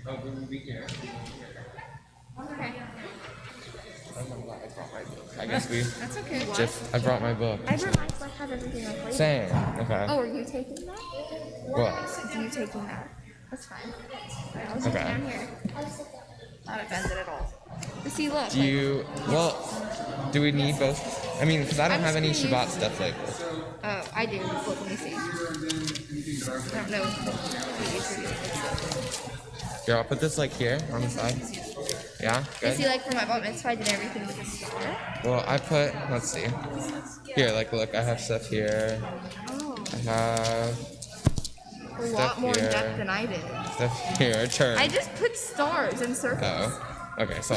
Oh, we will be here. Okay. I guess we. That's okay. I brought my book. I brought mine, so I have everything on plate. Same. Okay. Oh, are you taking that? What? Are you taking that? That's fine. Alright, I'll sit down here. Not offended at all. But see, look. Do we need both? I mean, because I don't have any Shabbat stuff like this. Oh, I do. Look, let me see. I don't know. Here, I'll put this like here on the side. Yeah? I Good? see, like, for my bar mitzvah, I did everything with a star. Well, I put, let's see. Here, like, look, I have stuff here. Oh. I have A lot more in here. depth than I did. Stuff here, turn. I just put stars and circles. Oh. Okay, so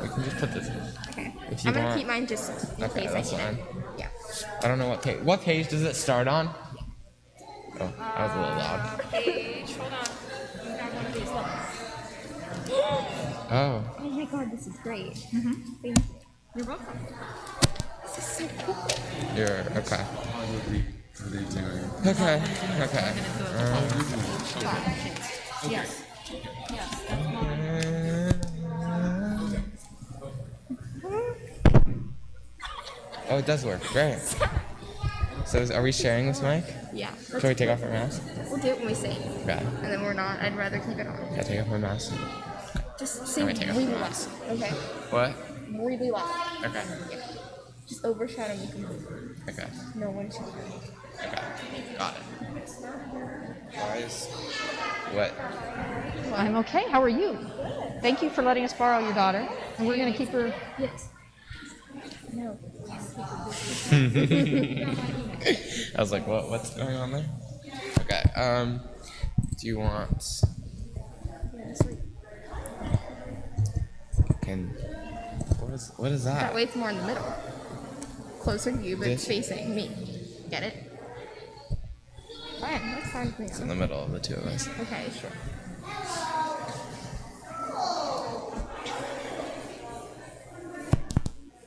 we can just put this in. Okay. If you I'm gonna want. keep mine just in Okay, case I that's need fine. it. Yeah. I don't know what page. What page does it start on? Oh, that was a little loud. Page. Hold on. You got one of these. Look. Oh. Oh my god, this is great. Mm-hmm. Thank you. You're welcome. This is so cool. You're okay. What are they doing? Okay. Okay. Yes. Oh, it does work. Great. So are we sharing this mic? Yeah. Should we take off our mask? We'll do it when we sing. Okay. And then we're not. I'd rather keep it on. Yeah, take off my mask. Just sing Let me take off really my loud. mask. Okay? What? Really loud. Okay. Yeah. Just overshadow me completely. Okay. No one should hear me. Okay. Got it. Guys. What? I'm okay. How are you? Thank you for letting us borrow your daughter. And we're going to keep her. Yes. No. Yes. I was like, what's going on there? Okay. Do you want? What is that? That way it's more in the middle. Closer to you, but This? facing me. Get it? Fine. That's fine with me. It's in the middle of the two of us. Okay, sure.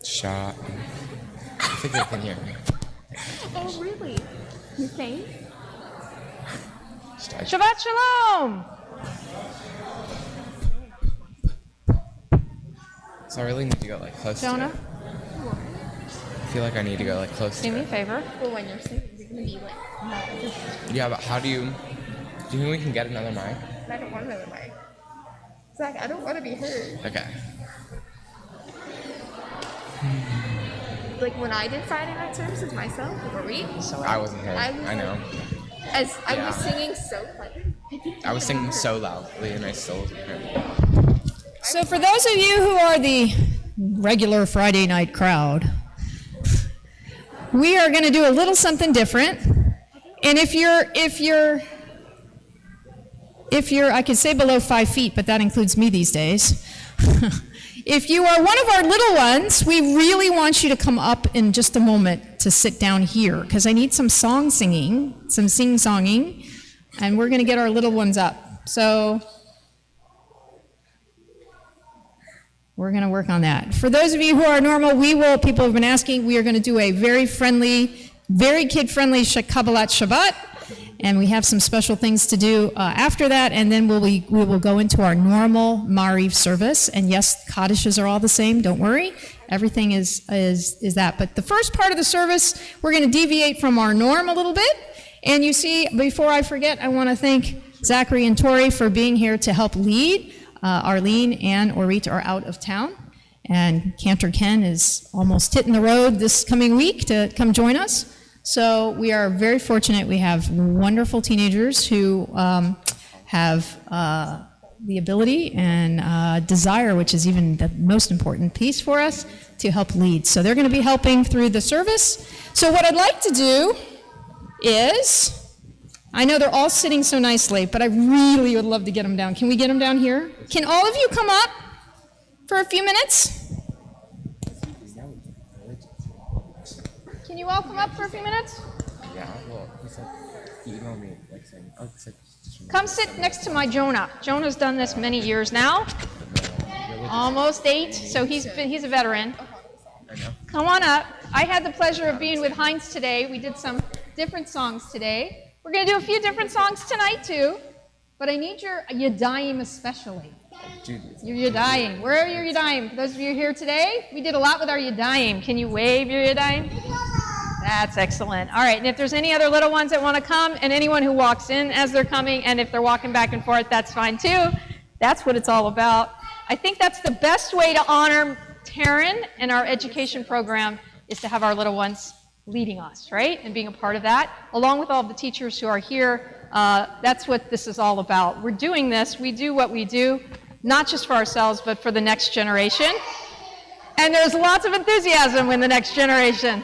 Shot. I think they can hear me. Oh, really? You think? Shabbat Shalom! So I really need to go like close Jonah, to it. I feel like I need to go like close do to me a it. favor. Well, when you're singing, you're gonna be like, Yeah, but how do you think we can get another mic? I don't want another mic. Zach, I don't want to be heard. Okay. Like when I did Friday night services myself, were we? I wasn't here. I was I know. As I Yeah. was singing so loud. I was singing so loudly and I still wasn't here. So for those of you who are the regular Friday night crowd, we are going to do a little something different. And if you're, I could say below 5 feet, but that includes me these days. If you are one of our little ones, we really want you to come up in just a moment to sit down here, because I need some song singing, some sing-songing, and we're going to get our little ones up. So we're going to work on that. For those of you who are normal, people have been asking, we are going to do a very friendly, very kid-friendly Kabbalat Shabbat, and we have some special things to do after that, and then we will go into our normal Mariv service. And yes, Kaddishes are all the same, don't worry. Everything is that. But the first part of the service, we're going to deviate from our norm a little bit. And you see, before I forget, I want to thank Zachary and Tori for being here to help lead. Arlene and Orit are out of town, and Cantor Ken is almost hitting the road this coming week to come join us. So we are very fortunate. We have wonderful teenagers who have the ability and desire, which is even the most important piece for us, to help lead. So they're going to be helping through the service. So what I'd like to do is, I know they're all sitting so nicely, but I really would love to get them down. Can we get them down here? Can all of you come up for a few minutes? Can you all come up for a few minutes? Yeah, well, he said, he emailed me, like saying, oh, it's like, Come sit next to my Jonah. Jonah's done this many years now, almost 8, so he's a veteran. I know. Come on up. I had the pleasure of being with Heinz today. We did some different songs today. We're going to do a few different songs tonight, too. but I need your yadayim especially. Dude, Your yadayim. Where are your yadayim? For those of you here today, we did a lot with our yadayim. Can you wave your yadayim? That's excellent. All right, and if there's any other little ones that want to come, and anyone who walks in as they're coming, and if they're walking back and forth, that's fine too. That's what it's all about. I think that's the best way to honor Taryn and our education program is to have our little ones leading us, right? And being a part of that, along with all of the teachers who are here. That's what this is all about. We're doing this, we do what we do, not just for ourselves, but for the next generation. And there's lots of enthusiasm in the next generation.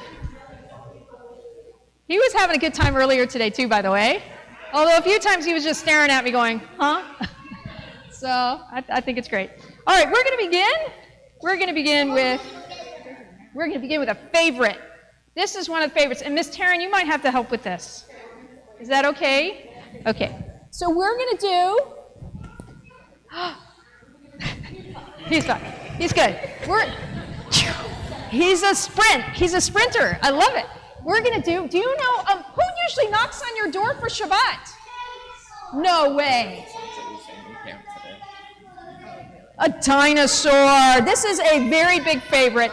He was having a good time earlier today too, by the way. Although a few times he was just staring at me going, huh? So I think it's great. All right, we're going to begin. We're going to begin with a favorite. This is one of the favorites. And Miss Taryn, you might have to help with this. Is that okay? Okay. So we're going to do... He's fine. He's good. He's a sprinter. I love it. We're going to do you know, who usually knocks on your door for Shabbat? No way. A dinosaur. This is a very big favorite.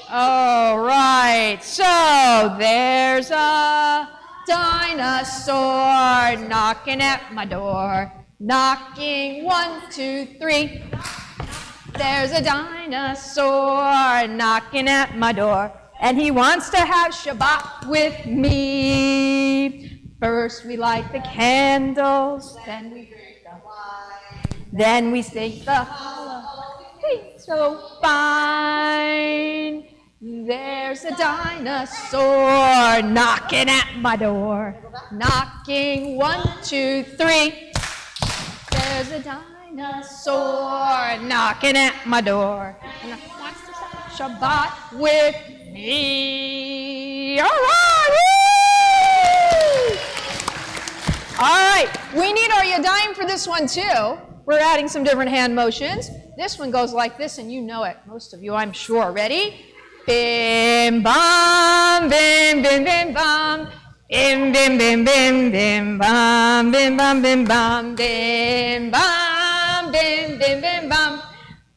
All right. So there's a dinosaur knocking at my door. Knocking 1, 2, 3. There's a dinosaur knocking at my door, and he wants to have Shabbat with me. First we light the candles, then we drink the wine, then we sing the hallelujah. So fine. There's a dinosaur knocking at my door, knocking 1, 2, 3. There's a dinosaur knocking at my door, and he wants to have Shabbat with me. All right, woo! All right, we need our yadayim for this one too. We're adding some different hand motions. This one goes like this, and you know it, most of you, I'm sure. Ready? Bim bam, bim bim bim bam. Bim bim bim bim bim bam, bim bam bim bam, bim bam, bim bim bim bam,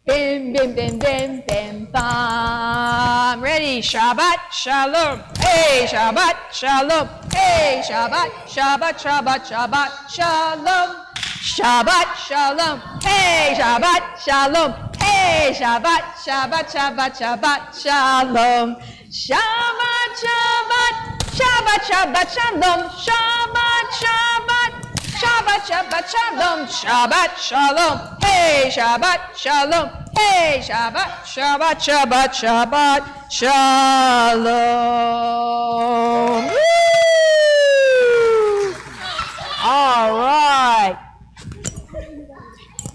bim bim bim bim bim bam. Ready? Shabbat shalom. Hey, Shabbat shalom. Hey, Shabbat, Shabbat, Shabbat, Shabbat shalom. Shabbat shalom. Hey, Shabbat shalom. Hey, Shabbat, Shabbat, Shabbat, Shabbat shalom. Shabbat, Shabbat. Shabbat, Shabbat, Shalom, Shabbat, Shabbat, Shabbat, Shabbat, Shalom, Shabbat, Shalom, hey, Shabbat, Shalom, hey, Shabbat, Shabbat, Shabbat, Shabbat, Shalom. Woo! All right.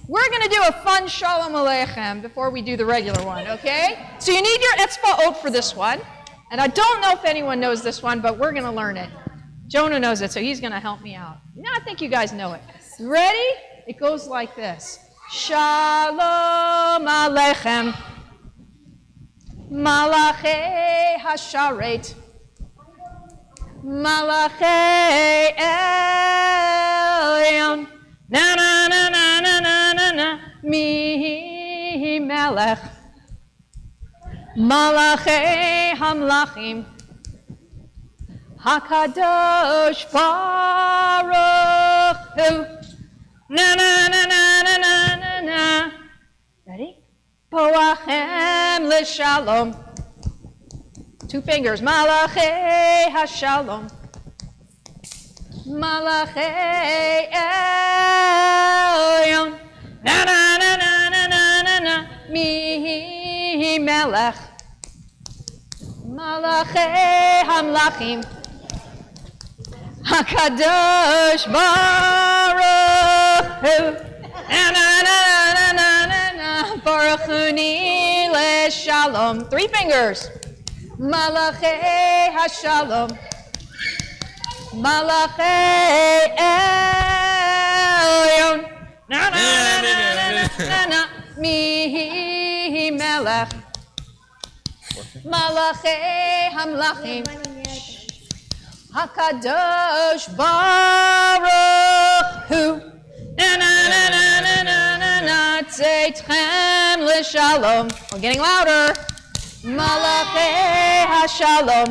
We're going to do a fun Shalom Aleichem before we do the regular one, okay? So you need your etzba'ot for this one. And I don't know if anyone knows this one, but we're going to learn it. Jonah knows it, so he's going to help me out. No, I think you guys know it. Ready? It goes like this. Shalom Aleichem, Malachei Hasharet, Malachei Elyon, na na na na na na na na, Mi Melech. Malachei Hamlachim, Hakadosh Baruch Hu, na na na na na na na na. Ready? Poachem l'shalom. 2 fingers. Malachei Hashalom. Malachei Elyon. Na na na na na na na na. Mihi Melech. Malachei Hamlachim, Hakadosh Baruch Hu, na na na na na na na, Baruch Huni leShalom. 3 fingers. Malachei Hashalom, Malachei Elyon, na na na na na na, Mihi Melech. Malachei Hamlachim, Hakadosh Baruch Hu. Na na na na na na na na. Tzeitrem l'shalom. We're getting louder. Malachei Hashalom.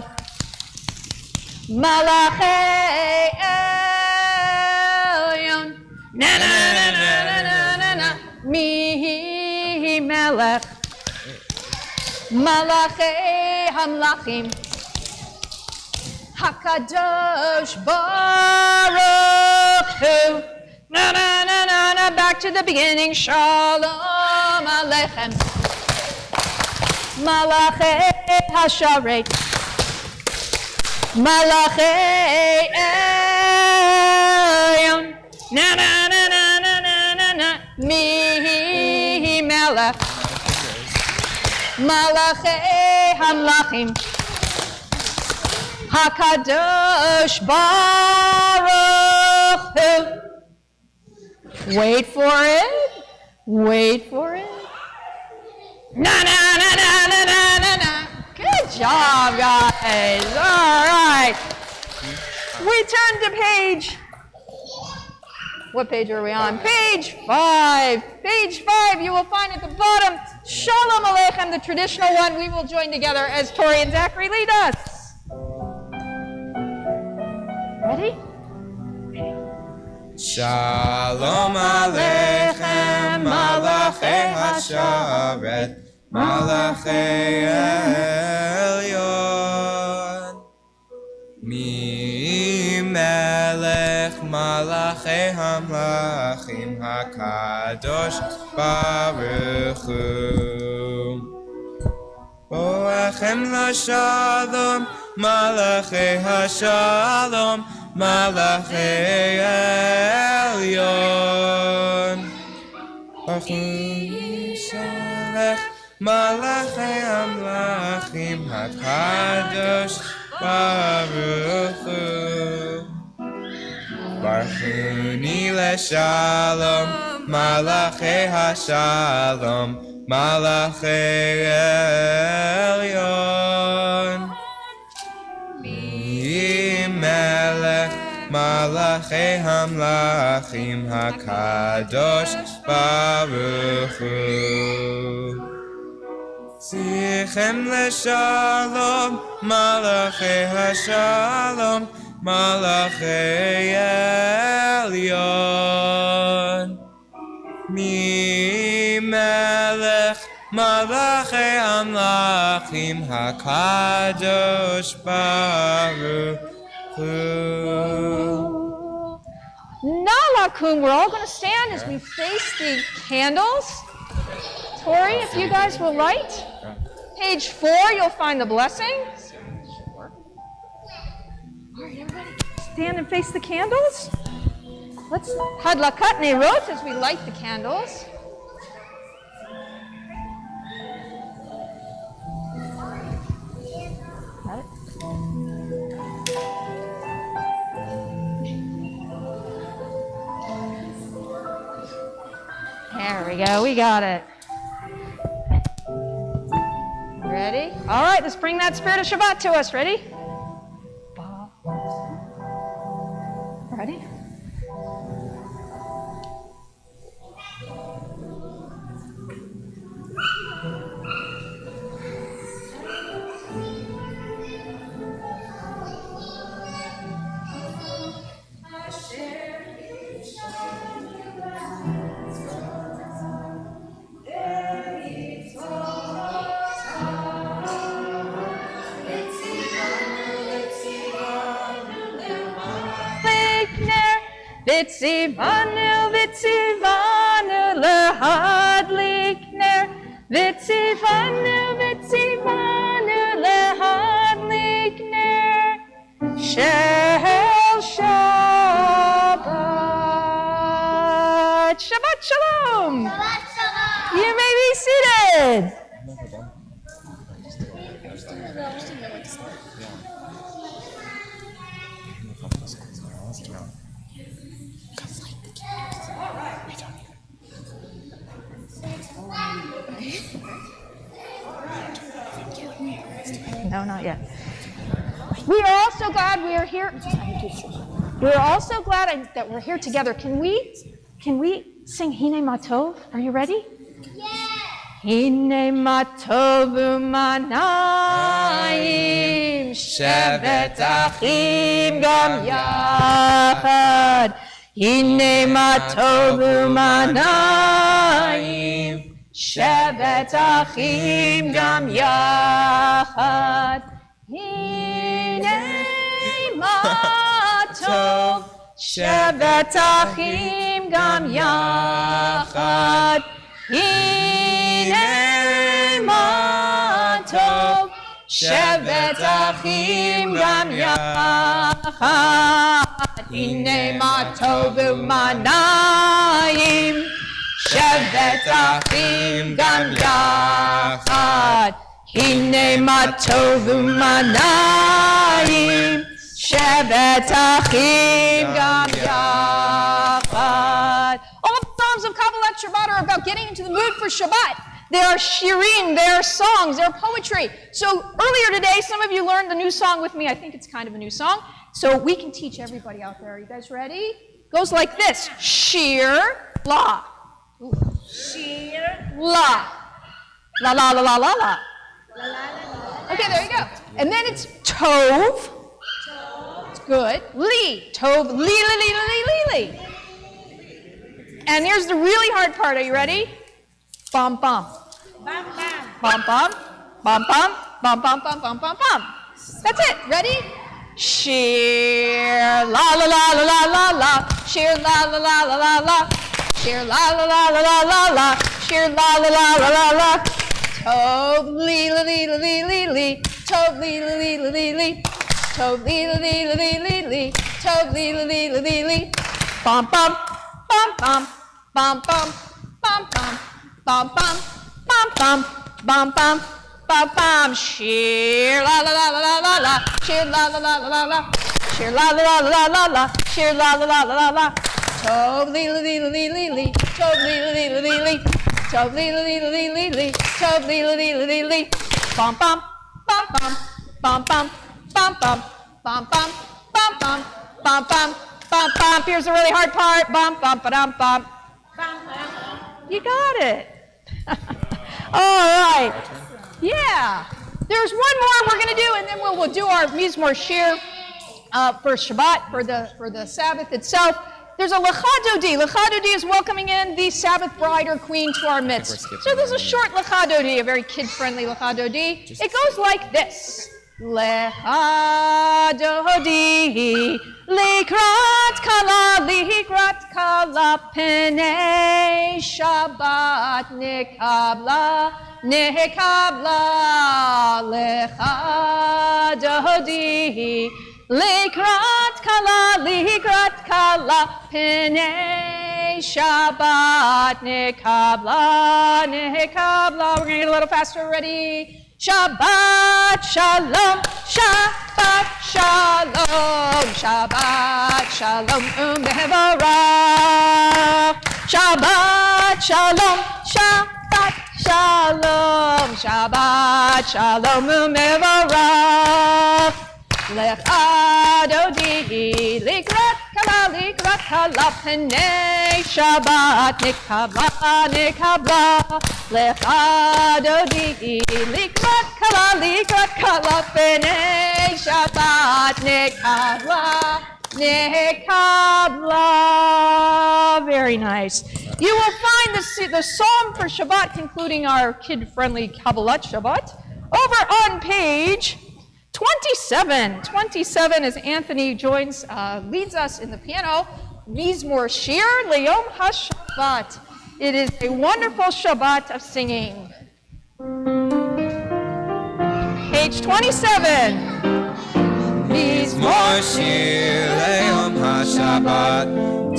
Malachei Elyon. Na na na na na na na na. Mihi Melech. Malachei Hamlachim. Hakadosh Baruch Hu. Na na na na na. Back to the beginning. Shalom Aleichem. Malachei Hasharet. Malachei Elyon. Na na na na na na na na. Mihi Melech. Malachei Hamlachim. Hakadosh Baruch Hu. Wait for it. Wait for it. Na na na na na na na na. Good job, guys. All right. We turn to page. What page are we on? Page 5. Page 5, you will find at the bottom, Shalom Aleichem, the traditional one. We will join together as Tori and Zachary lead us. Ready? Shalom Aleichem, Malachei Hasharet, Malachei Elyon. Mi Melech Malachei Hamlachim HaKadosh Baruch Hu. Boachem LaShalom, Malachei Hashalom, Malachei Elyon. Shalech, Malachei Hamlachim HaKadosh Baruch Hu. Barchuni LeShalom, Malachei Hashalom, Malachei Elyon. Melech Malachei Hamlachim HaKadosh Baruch Hu. Zichem LeShalom, Malachei Hashalom, Malachei Elyon. Mi Melech Malachei Hamlachim HaKadosh Baruch Hu. Nalakum, we're all going to stand as we face the candles. Tori, if you guys will write. Page 4, you'll find the blessing. All right, everybody, stand and face the candles. Let's hadlakat neirot as we light the candles. Got it? There we go, we got it. Ready? All right, let's bring that spirit of Shabbat to us. Ready? Ready? Vitzivanu, vitzivanu, lehadlik ner. Vitzivanu, vitzivanu, lehadlik ner. Shel Shabbat. Shabbat shalom. Shabbat shalom. You may be seated. No, not yet. We are also glad we are here. We're also glad that we're here together. Can we sing Hine Matov? Are you ready? Hine Matov u'manayim shevet achim gam yachad. Hine Matov u'manayim shevet achim gam yachad. Hine Matov shevet achim gam yachad. Hine Matov shevet achim gam yachad. Hine Matov u'manayim shevet achim gam yachad. Hine Matov u'manayim shevet achim gam yachad. All the Psalms of Kabbalat Shabbat are about getting into the mood for Shabbat. They are shirim, they are songs, they're poetry. So earlier today, some of you learned the new song with me. I think it's kind of a new song. So we can teach everybody out there. Are you guys ready? Goes like this. Shir, la. Shir, la. La, la, la, la, la, la. Okay, there you go. And then it's tov. It's good. Li. Tov, li, li, li, li, li, li. And here's the really hard part. Are you ready? Bum, bum. Bum, bum. Bum, bum. Bum, bum. Bum, bum, bum, bum, bum, bum. That's it. Ready? Shir, la, la, la, la, la, la, la. Shir, la, la, la, la, la, la. Shir, la, la, la, la, la, la, la. Shir, la, la, la, la, la, la. Tov, li, li, li, li, li, li. Tov, li, li, li, li, li. Tov, li, li, li, li, li, li. Tov, li, li, li, li, li. Bum, bum. Bum, bum. Bum, bum. Bum, bum. Bum, bum. Bum, bum. Bum, bum. Bum, bum. Shir, la, la, la, la, la, la, la. Shir, la, la, la, la, la, la. Shir, la, la, la, la, la, la. Shir, la, la, la, la, la, la. Tov, li, li, li, li, li, li. Tov, li, li, li, li, li. Tov, li, li, li, li, li, li. Tov, li, li, li, li, li. Bum, bum. Bum, bum. Bum, bum. Bum, bum. Bum, bum. Bum, bum. Bum, bum. Bum, bum. Here's the really hard part. Bum, bum, ba-dum, bum. You got it. All right. Yeah. There's one more we're going to do, and then we'll do our Mizmor Shir for Shabbat, for the Sabbath itself. There's a Lecha Dodi. Lecha Dodi is welcoming in the Sabbath bride or queen to our midst. So there's a short Lecha Dodi, a very kid-friendly Lecha Dodi. It goes like this. Lecha Dodi, likrat kala, penei Shabbat nekabla. Lecha Dodi, likrat kala, penei Shabbat nekabla. We're going to get a little faster. Ready? Shabbat shalom, Shabbat shalom, Shabbat shalom u'mevarach. Shabbat shalom, Shabbat shalom, Shabbat shalom u'mevarach. Lecha Dodi, likrat kala, penei Shabbat nekabla. Lecha Dodi, likrat kala, penei Shabbat nekabla. Very nice. You will find the psalm for Shabbat, concluding our kid-friendly Kabbalat Shabbat, over on page 27. 27 as Anthony leads us in the piano. Mizmor Shir Leyom HaShabbat. It is a wonderful Shabbat of singing. Page 27. Mizmor Shir Leyom HaShabbat.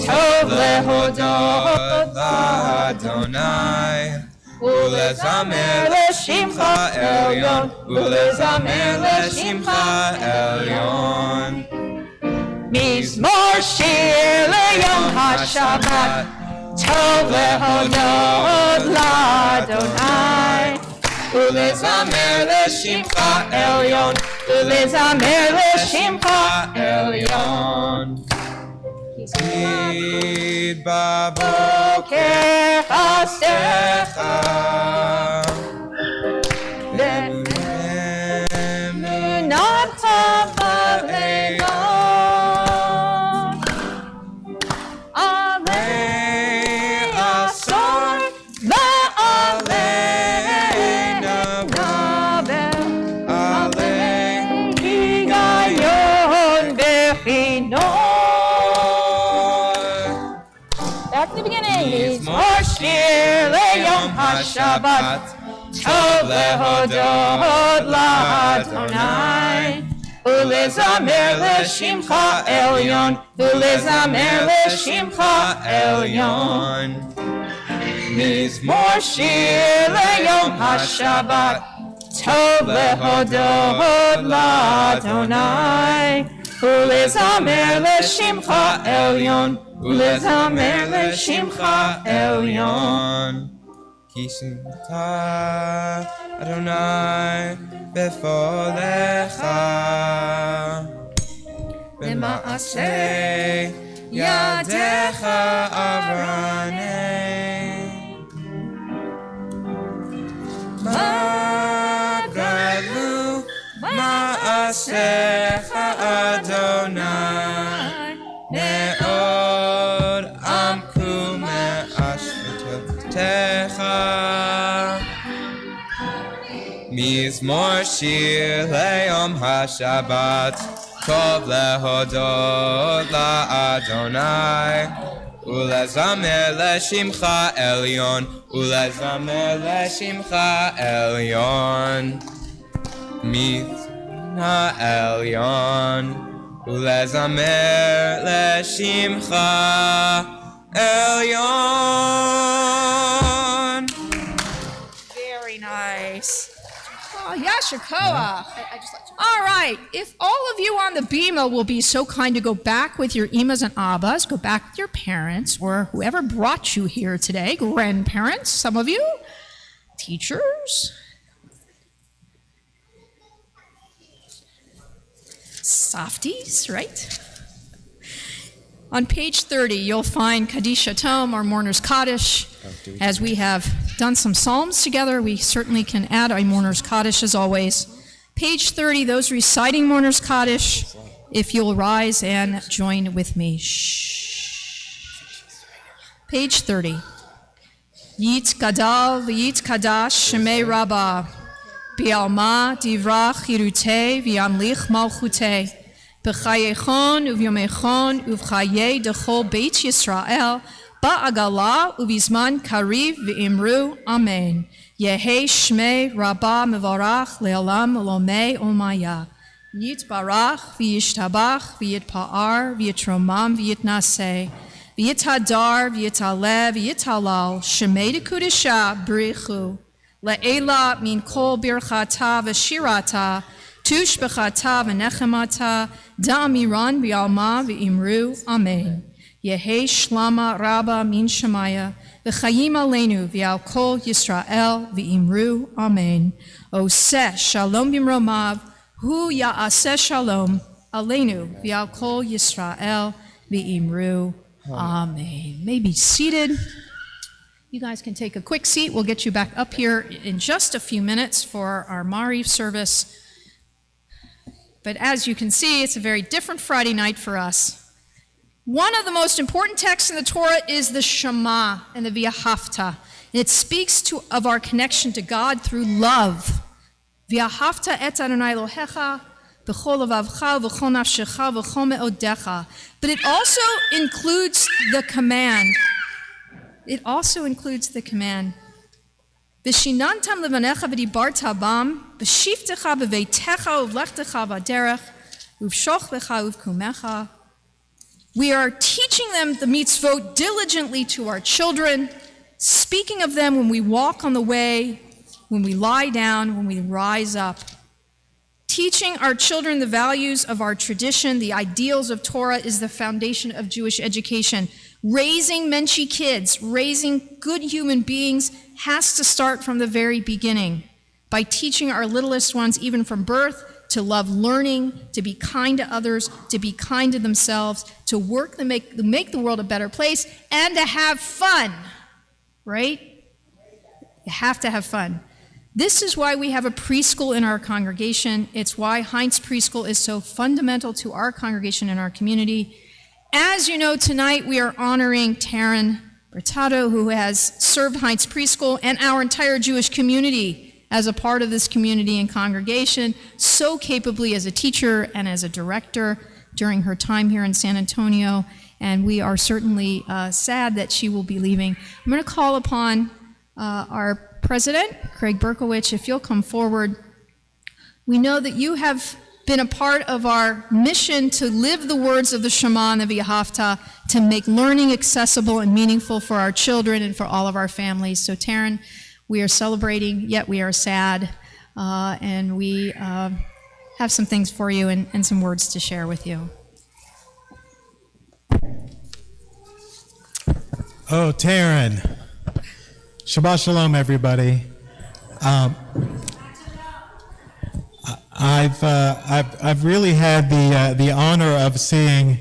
Tov lehodot la'Adonai. ולזמר לשמך עליון, ולזמר לשמך עליון. מזמור שיר ליום השבת, טוב להודות לאדוני, ולזמר לשמך עליון, ולזמר לשמך עליון. תגיד בבוקר חסדך, ואמונת בלילות, עלי עשור ועלי נבל, עלי היגיון וחינוך. Back to the beginning. מזמור שיר ליום השבת, טוב להודות לאדוני, ולזמר לשמך עליון, ולזמר לשמך עליון. מזמור שיר ליום השבת, טוב להודות לאדוני, ולזמר לשמך עליון, ולזמר לשמך עליון. כי שמתה אדוני בפועלך, במעשה ידיך אברני. מה גדלו מעשיך אדוני, מאוד עמקו מהשפטותיך. מזמור שיר ליום השבת, טוב להודות לאדוני, ולזמר לשמך עליון, ולזמר לשמך עליון. מן העליון, ולזמר לשמך עליון. Very nice. Oh, Yasher Koach. I just let you. All right. If all of you on the Bima will be so kind to go back with your Imas and Abbas, go back with your parents or whoever brought you here today, grandparents, some of you, teachers, softies, right? On page 30, you'll find Kaddish Tom, our Mourner's Kaddish. As we have done some psalms together, we certainly can add a Mourner's Kaddish as always. Page 30, those reciting Mourner's Kaddish, if you'll rise and join with me. Shh. Page 30. Yit Gadal v'yit Kadash Shemei Rabbah, Bi'alma divra chirute v'yamlich malchute, B'chayechon uvyomechon uv'chaye dechol Beit Yisrael, Ba'agala uvizman kariv v'imru Amen. Yehe Shmei Rabbah mevarach le'olam lomei omaya. Yitbarach v'yishtabach v'yitpa'ar v'yitromam v'yitnaseh. V'yitadar v'yitalev v'yitalal Shemei dekudesha b'richu. Le'ela min kol birchata v'shirata tush b'chata v'nechemata da'amiran v'yalma v'imru Amen. Yehe shlama rabba min shemaya v'chayim aleinu v'al kol Yisrael v'imru Amen. Oseh shalom b'mromav hu ya'aseh shalom aleinu v'al kol Yisrael v'imru Amen. May be seated. You guys can take a quick seat. We'll get you back up here in just a few minutes for our Mariv service. But as you can see, it's a very different Friday night for us. One of the most important texts in the Torah is the Shema and the V'ahavta. It speaks of our connection to God through love. V'ahavta et Adonai Elohecha v'chol levavcha v'chol nafshecha v'chol me'odecha. But it also includes the command. V'shinantam levanecha v'dibarta bam v'shiftecha b'veitecha uvlechtecha v'derech uvshochvecha uvkumecha. We are teaching them the mitzvot diligently to our children, speaking of them when we walk on the way, when we lie down, when we rise up. Teaching our children the values of our tradition, the ideals of Torah, is the foundation of Jewish education. Raising menschy kids, raising good human beings, has to start from the very beginning. by teaching our littlest ones, even from birth, to love learning, to be kind to others, to be kind to themselves, to work to make the world a better place, and to have fun, right? You have to have fun. This is why we have a preschool in our congregation. It's why Heinz Preschool is so fundamental to our congregation and our community. As you know, tonight we are honoring Taryn Bertato, who has served Heinz Preschool and our entire Jewish community as a part of this community and congregation, so capably as a teacher and as a director during her time here in San Antonio. And we are certainly sad that she will be leaving. I'm going to call upon our president, Craig Berkowitz, if you'll come forward. We know that you have been a part of our mission to live the words of the Shema and the V'ahavta, to make learning accessible and meaningful for our children and for all of our families. So Taryn, we are celebrating, yet we are sad, and we have some things for you and some words to share with you. Oh, Taryn. Shabbat Shalom, everybody. I've really had the honor of seeing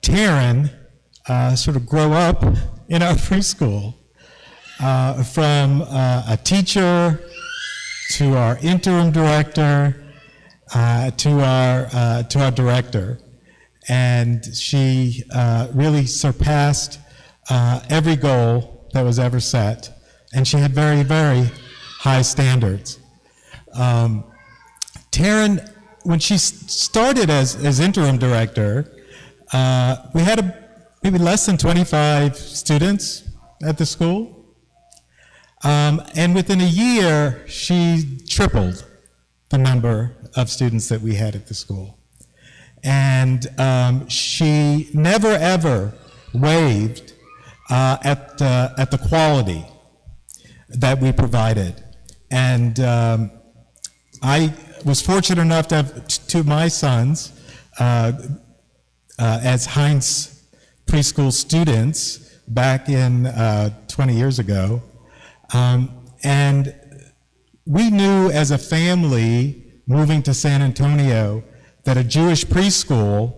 Taryn sort of grow up in our preschool, from a teacher to our interim director to our director, and she really surpassed every goal that was ever set, and she had very, very high standards. Taryn, when she started as interim director, we had maybe less than 25 students at the school. And within a year, she tripled the number of students that we had at the school. And she never, ever waived at the quality that we provided. And I was fortunate enough to have two of my sons as Heinz Preschool students back in 20 years ago. And we knew as a family moving to San Antonio that a Jewish preschool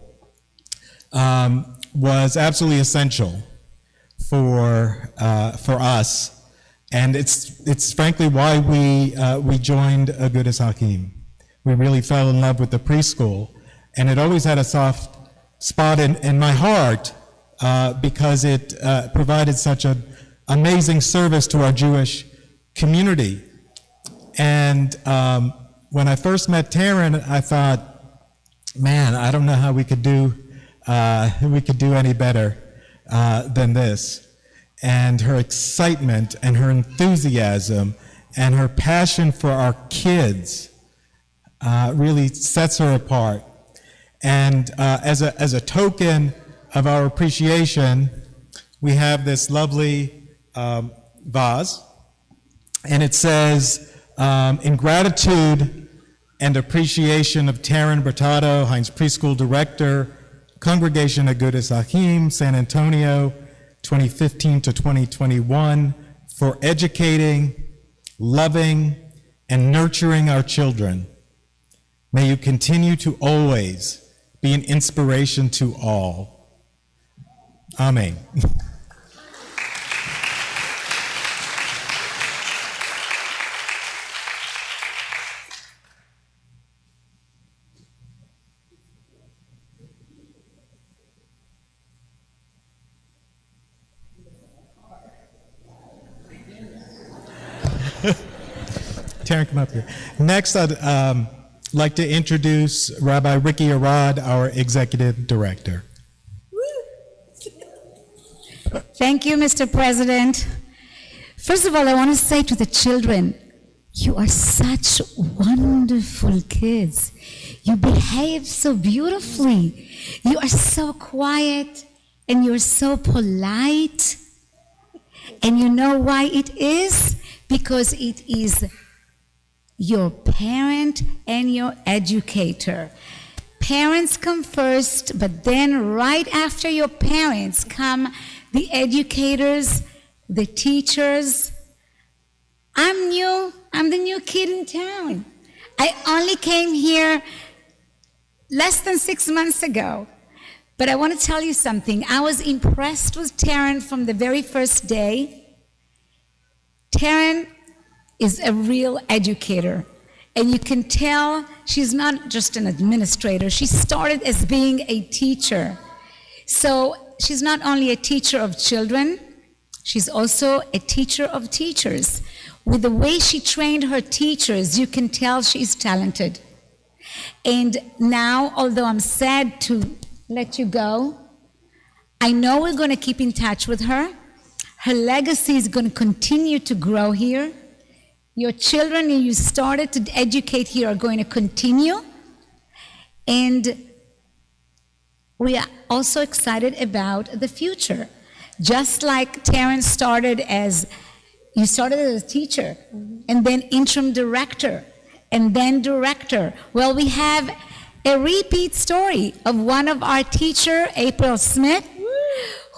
was absolutely essential for us, and it's frankly why we joined Agudas Achim. We really fell in love with the preschool, and it always had a soft spot in my heart because it provided such an amazing service to our Jewish community. And when I first met Taryn, I thought, man, I don't know how we could do any better than this. And her excitement and her enthusiasm and her passion for our kids really sets her apart. And as a token of our appreciation, we have this lovely vase, and it says, in gratitude and appreciation of Taryn Bertato, Heinz Preschool Director, Congregation Agudas Achim, San Antonio, 2015 to 2021, for educating, loving, and nurturing our children. May you continue to always be an inspiration to all. Amen. Taryn, come up here. Next, I'd like to introduce Rabbi Ricky Arad, our Executive Director. Thank you, Mr. President. First of all, I want to say to the children, you are such wonderful kids. You behave so beautifully. You are so quiet, and you're so polite. And you know why it is? Because it is your parent and your educator. Parents come first, but then right after your parents come the educators, the teachers. I'm new I'm the new kid in town. I only came here less than 6 months ago. But I want to tell you something. I was impressed with Taryn from the very first day. Taryn is a real educator. And you can tell she's not just an administrator. She started as being a teacher. So she's not only a teacher of children, she's also a teacher of teachers. With the way she trained her teachers, you can tell she's talented. And now, although I'm sad to let you go, I know we're going to keep in touch with her. Her legacy is going to continue to grow here. Your children who you started to educate here are going to continue. And we are also excited about the future. Just like Taryn started as a teacher, and then interim director, and then director. Well, we have a repeat story of one of our teacher, April Smith,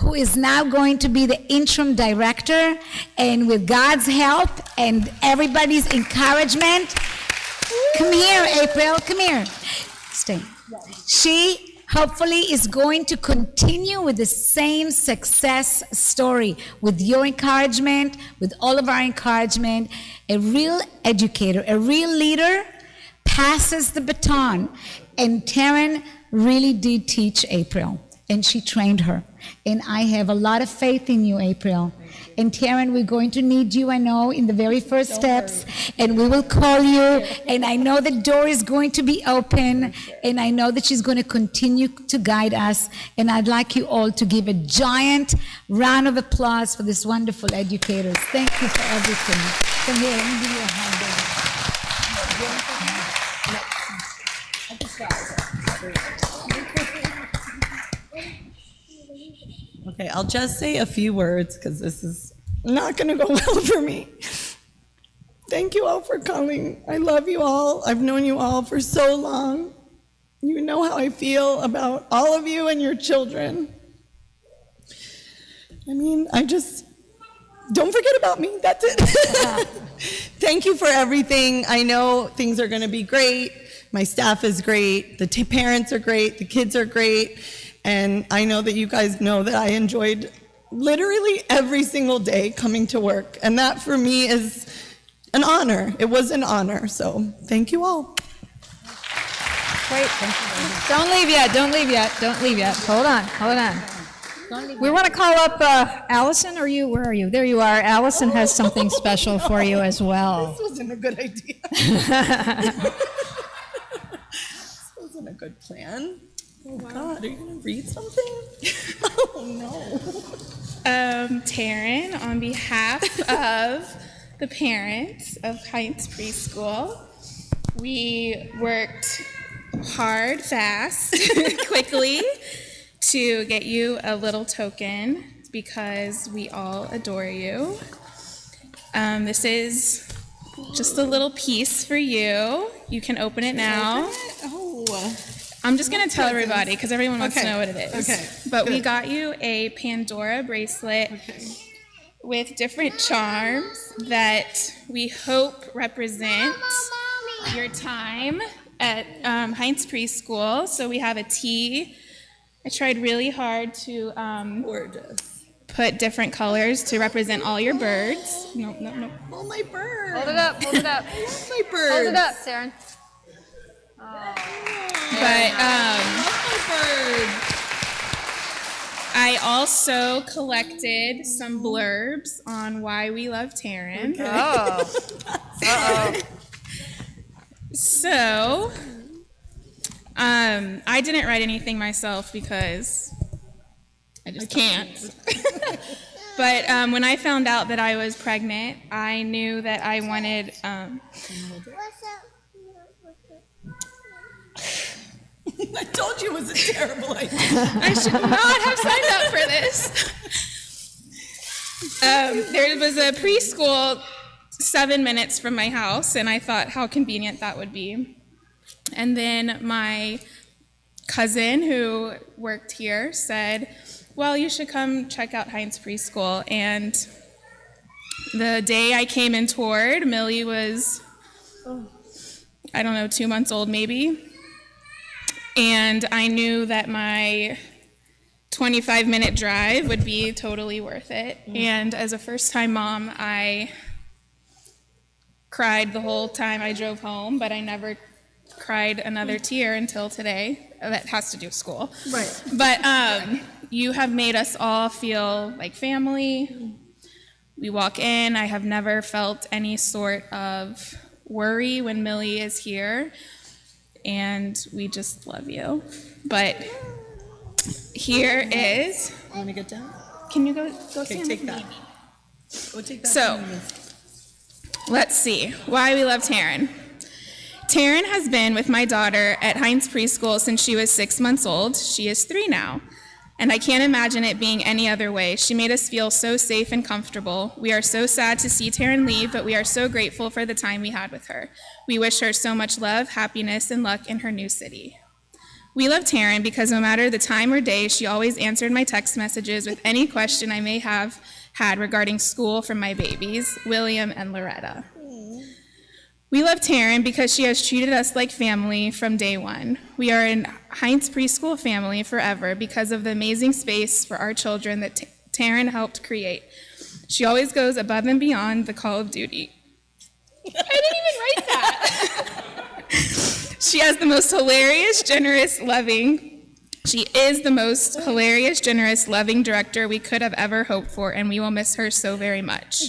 who is now going to be the interim director, and with God's help and everybody's encouragement, come here, April, come here. Stay. She hopefully is going to continue with the same success story with your encouragement, with all of our encouragement. A real educator, a real leader passes the baton. And Taryn really did teach April, and she trained her. And I have a lot of faith in you, April. And Taryn, we're going to need you, I know, in the very first steps. And we will call you. And I know the door is going to be open. And I know that she's going to continue to guide us. And I'd like you all to give a giant round of applause for this wonderful educators. Thank you for everything. Come here, let me give you a hand. Okay, I'll just say a few words because this is not going to go well for me. Thank you all for coming. I love you all. I've known you all for so long. You know how I feel about all of you and your children. I mean, don't forget about me. That's it. Thank you for everything. I know things are going to be great. My staff is great. The parents are great. The kids are great. And I know that you guys know that I enjoyed literally every single day coming to work. And that for me is an honor. It was an honor. So thank you all. Wait, don't leave yet, don't leave yet, don't leave yet. Hold on, hold on. We want to call up Allison, or you, where are you? There you are. Allison has something special for you as well. This wasn't a good idea. This wasn't a good plan. Oh, God, are you going to read something? Oh, no. Taryn, on behalf of the parents of Heinz Preschool, we worked hard, fast, quickly to get you a little token because we all adore you. This is just a little piece for you. You can open it now. Oh. I'm just going to tell everybody because everyone wants to know what it is. Okay. But we got you a Pandora bracelet with different charms that we hope represent your time at Heinz Preschool. So we have a T. I tried really hard to put different colors to represent all your birds. No. Oh, my bird. Hold it up, hold it up. I love my bird. Hold it up, Taryn. But I also collected some blurbs on why we love Taryn. Okay. Oh. Uh-oh. So, I didn't write anything myself because I just can't. But when I found out that I was pregnant, I knew that I wanted... I told you it was a terrible idea. I should not have signed up for this. There was a preschool 7 minutes from my house, and I thought how convenient that would be. And then my cousin who worked here said, well, you should come check out Heinz Preschool. And The day I came in toward, Millie was, 2 months old maybe. And I knew that my 25-minute drive would be totally worth it. And as a first-time mom, I cried the whole time I drove home, but I never cried another tear until today. That has to do with school. Right. But you have made us all feel like family. We walk in. I have never felt any sort of worry when Millie is here. And we just love you. But here is... Want to get down? Can you go Okay, stand take with that. me? Go take that. So, let's see. Why we love Taryn. Taryn has been with my daughter at Heinz Preschool since she was 6 months old. She is 3 now. And I can't imagine it being any other way. She made us feel so safe and comfortable. We are so sad to see Taryn leave, but we are so grateful for the time we had with her. We wish her so much love, happiness, and luck in her new city. We love Taryn because no matter the time or day, she always answered my text messages with any question I may have had regarding school from my babies, William and Loretta. We love Taryn because she has treated us like family from day one. We are in Heinz Preschool family forever because of the amazing space for our children that Taryn helped create. She always goes above and beyond the call of duty. I didn't even write that. She has the most hilarious, generous, loving. She is the most hilarious, generous, loving director we could have ever hoped for, and we will miss her so very much.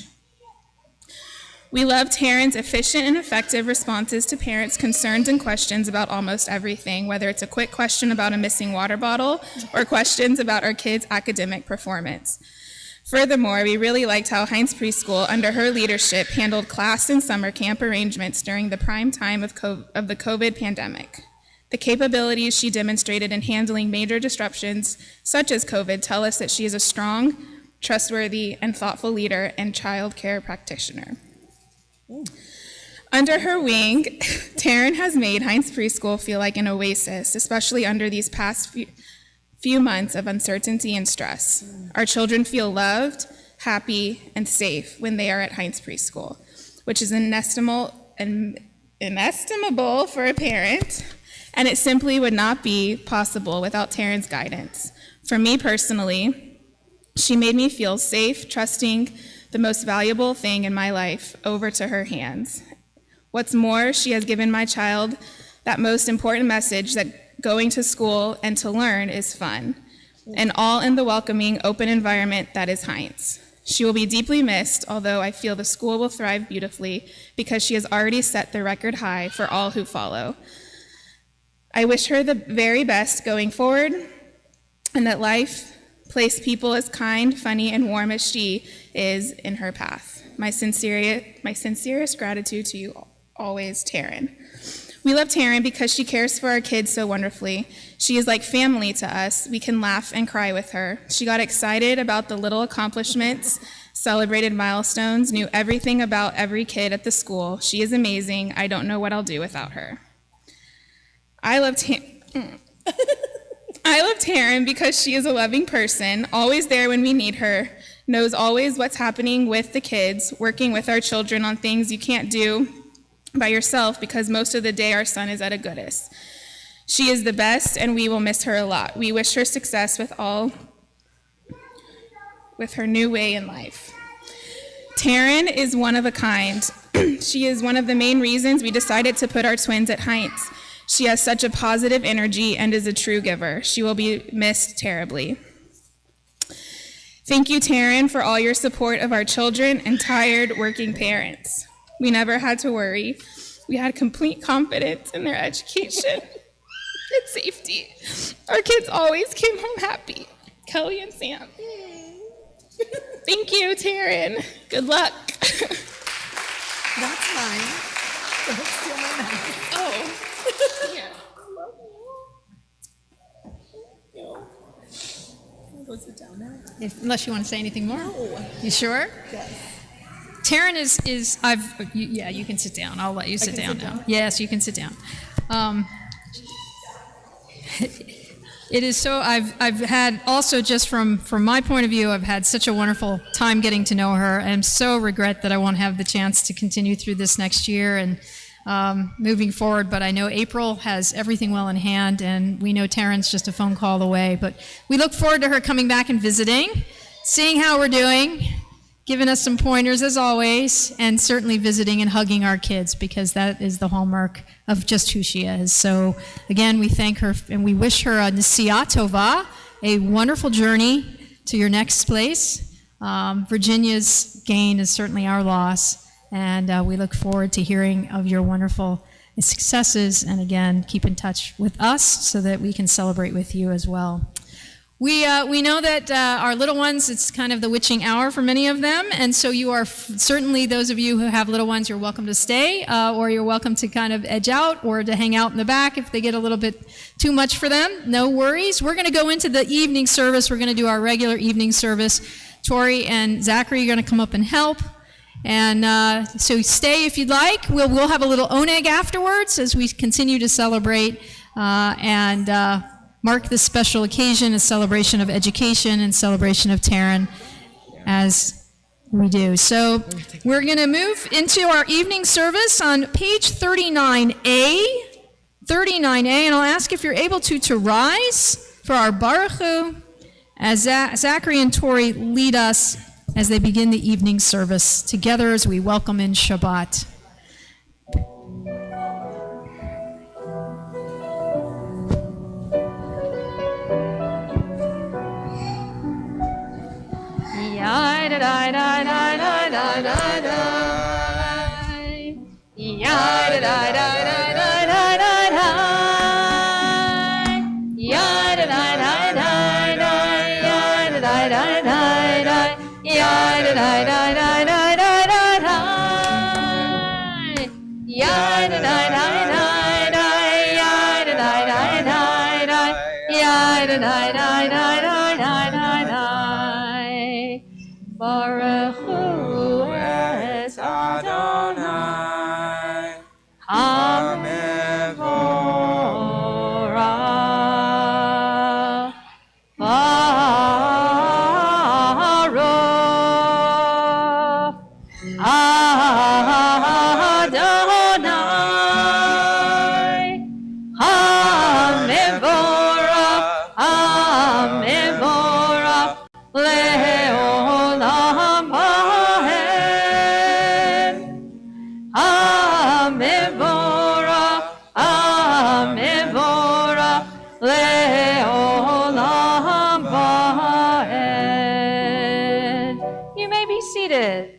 We love Taryn's efficient and effective responses to parents' concerns and questions about almost everything, whether it's a quick question about a missing water bottle or questions about our kids' academic performance. Furthermore, we really liked how Heinz Preschool, under her leadership, handled class and summer camp arrangements during the prime time of the COVID pandemic. The capabilities she demonstrated in handling major disruptions, such as COVID, tell us that she is a strong, trustworthy, and thoughtful leader and child care practitioner. Under her wing, Taryn has made Heinz Preschool feel like an oasis, especially under these past few months of uncertainty and stress. Our children feel loved, happy, and safe when they are at Heinz Preschool, which is inestimable for a parent, and it simply would not be possible without Taryn's guidance. For me personally, she made me feel safe, trusting the most valuable thing in my life over to her hands. What's more, she has given my child that most important message that going to school and to learn is fun, and all in the welcoming, open environment that is Heinz. She will be deeply missed, although I feel the school will thrive beautifully because she has already set the record high for all who follow. I wish her the very best going forward, and that life place people as kind, funny, and warm as she is in her path. My sincerest gratitude to you always, Taryn. We love Taryn because she cares for our kids so wonderfully. She is like family to us. We can laugh and cry with her. She got excited about the little accomplishments, celebrated milestones, knew everything about every kid at the school. She is amazing. I don't know what I'll do without her. I love Taryn because she is a loving person, always there when we need her, knows always what's happening with the kids, working with our children on things you can't do by yourself because most of the day our son is at Agudas. She is the best, and we will miss her a lot. We wish her success with her new way in life. Taryn is one of a kind. She is one of the main reasons we decided to put our twins at Heinz. She has such a positive energy and is a true giver. She will be missed terribly. Thank you, Taryn, for all your support of our children and tired working parents. We never had to worry. We had complete confidence in their education and safety. Our kids always came home happy. Kelly and Sam. Thank you, Taryn. Good luck. That's mine. Don't steal my knife. Oh. Yeah. Go sit down now. Unless you want to say anything more? No. You sure? Yes. Taryn you can sit down. I'll let you sit down now. Yes, you can sit down. It is so, I've had also just from my point of view, I've had such a wonderful time getting to know her. I'm so regret that I won't have the chance to continue through this next year and moving forward, but I know April has everything well in hand, and we know Taryn's just a phone call away, but we look forward to her coming back and visiting, seeing how we're doing, giving us some pointers as always, and certainly visiting and hugging our kids, because that is the hallmark of just who she is. So again, we thank her and we wish her a Nesiya Tova, a wonderful journey to your next place. Virginia's gain is certainly our loss, and we look forward to hearing of your wonderful successes, and again, keep in touch with us so that we can celebrate with you as well. We know that our little ones, it's kind of the witching hour for many of them, and so you are certainly, those of you who have little ones, you're welcome to stay, or you're welcome to kind of edge out or to hang out in the back if they get a little bit too much for them. No worries. We're going to go into the evening service. We're going to do our regular evening service. Tori and Zachary are going to come up and help, and so stay if you'd like. We'll have a little oneg afterwards as we continue to celebrate and mark this special occasion, a celebration of education and celebration of Taryn, as we do. So we're going to move into our evening service on page 39A, and I'll ask if you're able to rise for our Baruchu as Zachary and Tori lead us as they begin the evening service together as we welcome in Shabbat. Baruch Hu es Adonai HaMevorach Baruch Adonai HaMevorach Le'olam Vahed HaMevorach Le'olam Vahed. You may be seated.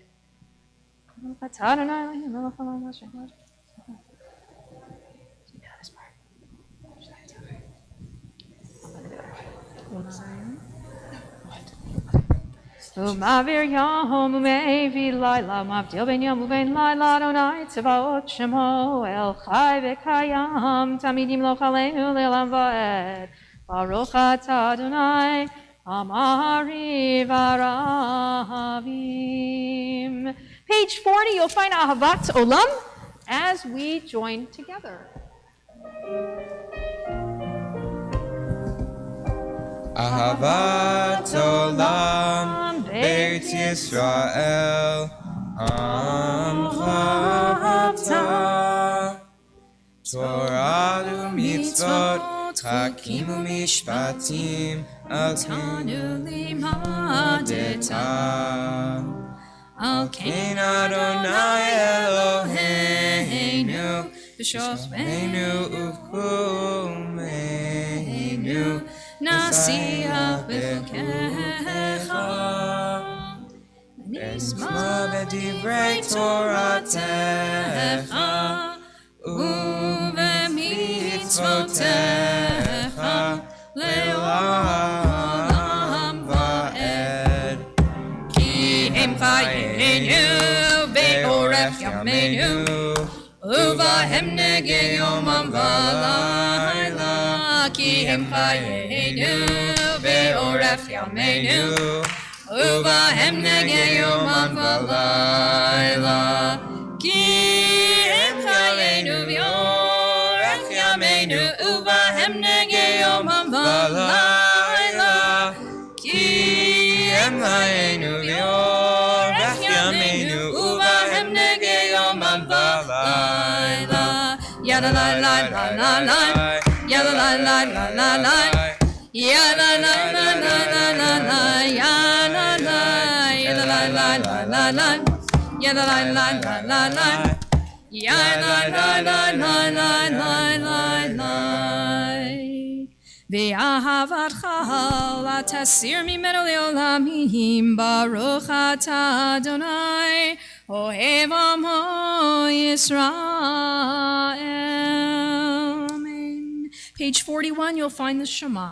Umavir yom umevi laila mavdil ben yom uben laila Adonai tzavaot shemo el chai v'kayam tamidim lo chaleinu le'olam va'ed Baruch atah Adonai amari v'aravim. Page 40, you'll find Ahavat Olam as we join together. Ahavat Olam Beit Yisrael Amcha Ata Torah u'mitzvot Chakim u'mishpatim Altanu limadeta Al Kein Adonai Eloheinu B'shofeinu uvkumeinu Nasiach b'chukecha V'nisma b'divrei Toratecha U'v'mitzvotecha Le'olam va'ed Ki em chayeinu ve'oref yameinu Uvahem negei yomam v'layla Ki em chayeinu ve'oref yameinu Uvahem negei yomam v'layla Ki em chayeinu ve'oref yameinu Uvahem negei yomam v'layla ki em laenu liorech yameinu uvahem nege yomam v'layla yada la la la la la yada la la la la la yada la la la la la la yada la yada la la la la la yada la la la la la yada la la la la la la la ve'ahavatcha la tasir mimenu leolamim baruch atah Adonai ohev amo Yisrael. Amen. Page 41, you'll find the Shema.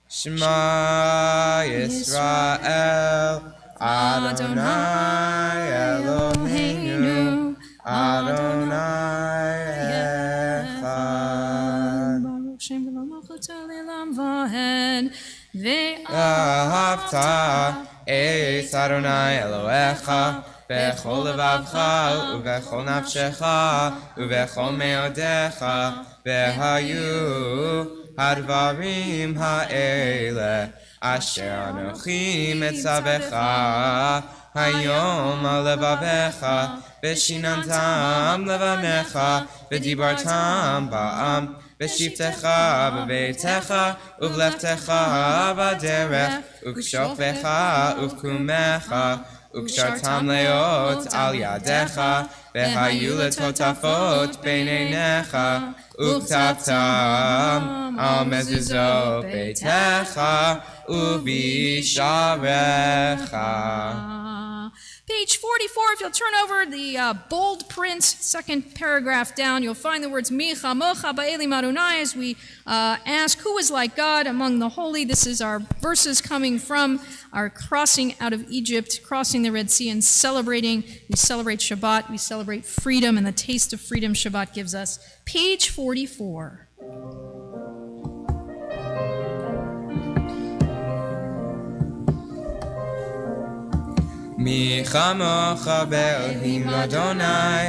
Shema Yisrael Adonai Eloheinu Adonai Echad Baruch Shem v'lo malchuto le'olam va'ed ve'ahavta es Adonai Elohecha bechol levavcha uvechol nafshecha uvechol meodecha vehayu הדברים האלה אשר אנוכי מצווך היום על לבביך ושיננתם לבניך ודיברתם בעם בשבתך בביתך ובלכתך בדרך ובשוכבך ובקומך וקשרתם להיות על ידיך והיו לטוטפות בין עיניך וכתבתם על מזוזות ביתך ובשעריך. Page 44, if you'll turn over the bold print, second paragraph down, you'll find the words Mi chamocha ba'elim Adonai as we ask who is like God among the holy. This is our verses coming from our crossing out of Egypt, crossing the Red Sea and celebrating. We celebrate Shabbat, we celebrate freedom, and the taste of freedom Shabbat gives us. Page 44. Mi chamocha be'elohim Adonai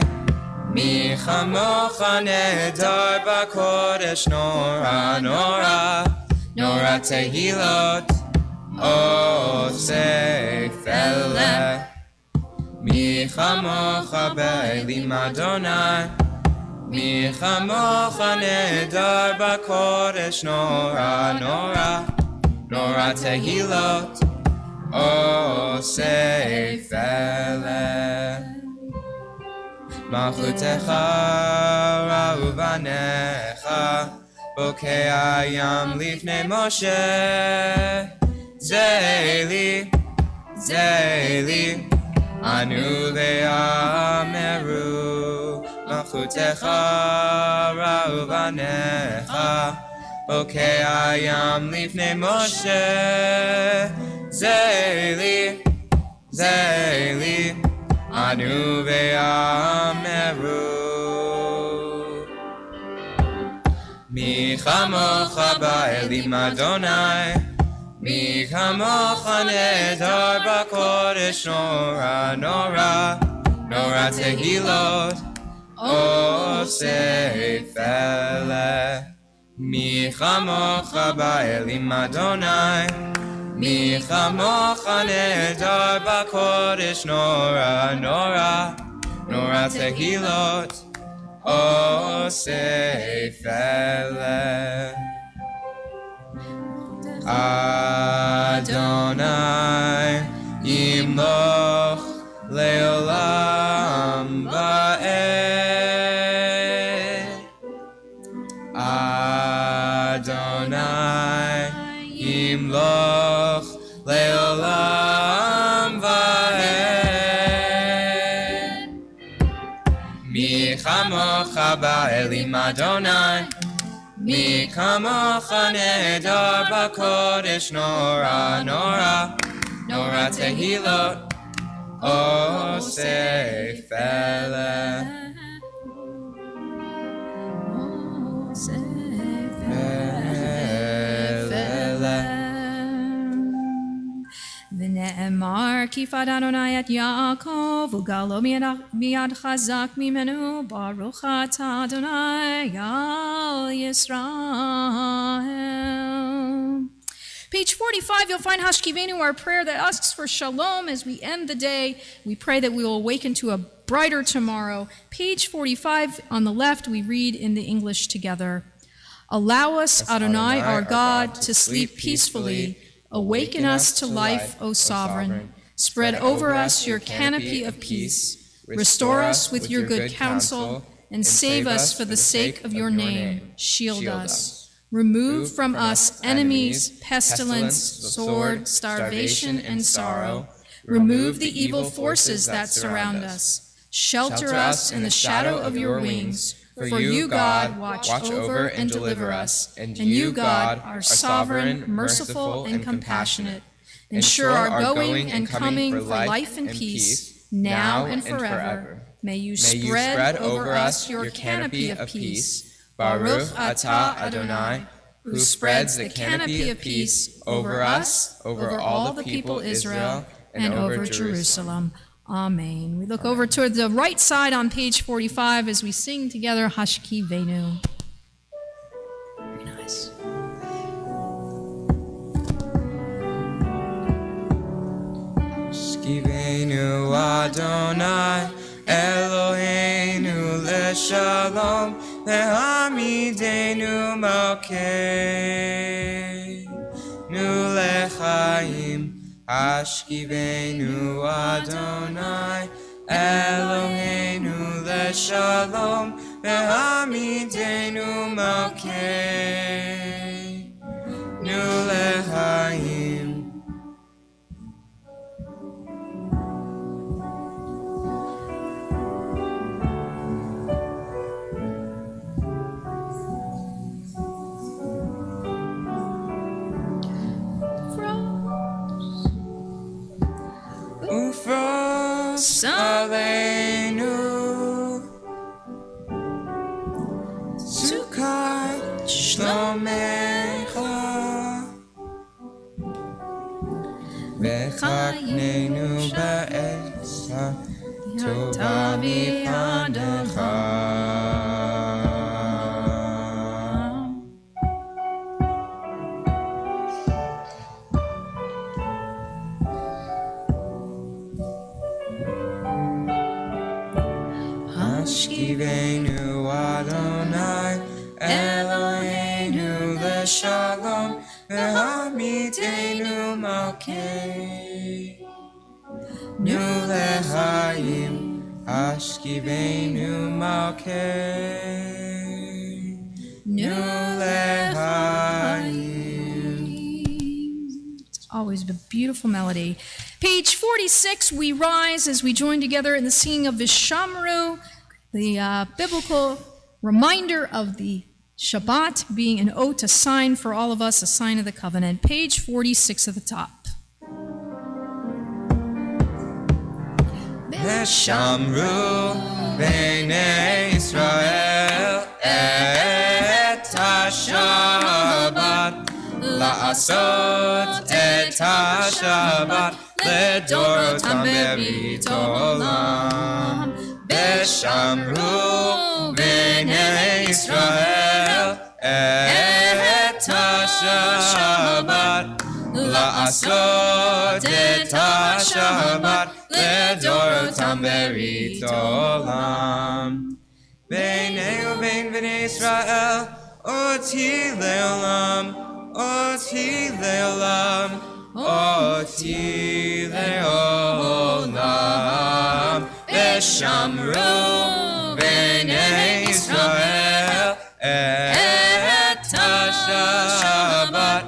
Mi chamocha nehedar b'kodesh nora nora nora tehilot oseh feleh Mi chamocha be'elohim Adonai Mi chamocha nehedar b'kodesh nora nora nora tehilot oseh feleh Malchutecha ra'u banecha bokei hayam lifnei Moshe Zeili Zeili anu ve'ameru Malchutecha ra'u banecha bokei hayam lifnei Moshe Zeili, Zeili, anu ve'ameru Mi chamocha ba'elim Adonai Mi chamocha nehedar b'kodesh nora nora nora tehilot oseh feleh Mi chamocha ba'elim Adonai Mi chamocha nehedar b'kodesh nora nora nora tehilot oseh feleh Adonai yimloch le'olam va'ed Adonai yimloch le'olam va'ed Mi chamocha ba'elim Adonai Mi chamocha nehedar b'kodesh nora nora nora tehilot oseh feleh V'ne'emar kifad Adonai et Yaakov ugalo miyad chazak mimenu baruch atah Adonai Yisrael. Page 45, you'll find Hashkivenu, our prayer that asks for shalom as we end the day. We pray that we will awaken to a brighter tomorrow. Page 45, on the left, we read in the English together. Allow us, Adonai, our God, to sleep peacefully. Awaken us to life, O Sovereign. Spread over us your canopy of peace. Restore us with your good counsel, and save us for the sake of your name. Shield us. Remove from us enemies, pestilence, sword, starvation, and sorrow. Remove the evil forces that surround us. Shelter us in the shadow of your wings. For you, God, watch over and deliver us. And you, God, are sovereign, merciful, and compassionate. Ensure our going and coming for life and peace, now and forever. May you spread over us your canopy of peace. Baruch atah Adonai, who spreads the canopy of peace over us, over all the people Israel, and over Jerusalem. Amen. We look over toward the right side on page 45 as we sing together Hashkivenu. Very nice. Hashkivenu Adonai Eloheinu leshalom ve'hamidenu malkeinu lechaim. Hashkivenu Adonai Eloheinu leshalom ve'hamidenu malkeinu lechaim. Ufros aleinu Sukkot shlomecha v'chaknenu ba'etz ha'tova mipadecha. Hashkivenu Adonai Eloheinu leshalom ve'hamidenu malkeinu lechaim. Hashkivenu malkeinu lechaim. It's always a beautiful melody. Page 46, we rise as we join together in the singing of Vishamru, the biblical reminder of the Shabbat being an oath, a sign for all of us, a sign of the covenant. Page 46 at the top. Veshamru b'nei Israel et ha-Shabbat la'asot et ha-Shabbat ledorotam berit olam. Veshamru b'nei Israel et ha-Shabbat la'asot et ha-Shabbat ledorotam berit olam. B'nei u'bein b'nei Israel oti le'olam, oti le'olam, oti le'olam. Veshamru b'nei Israel et ha-Shabbat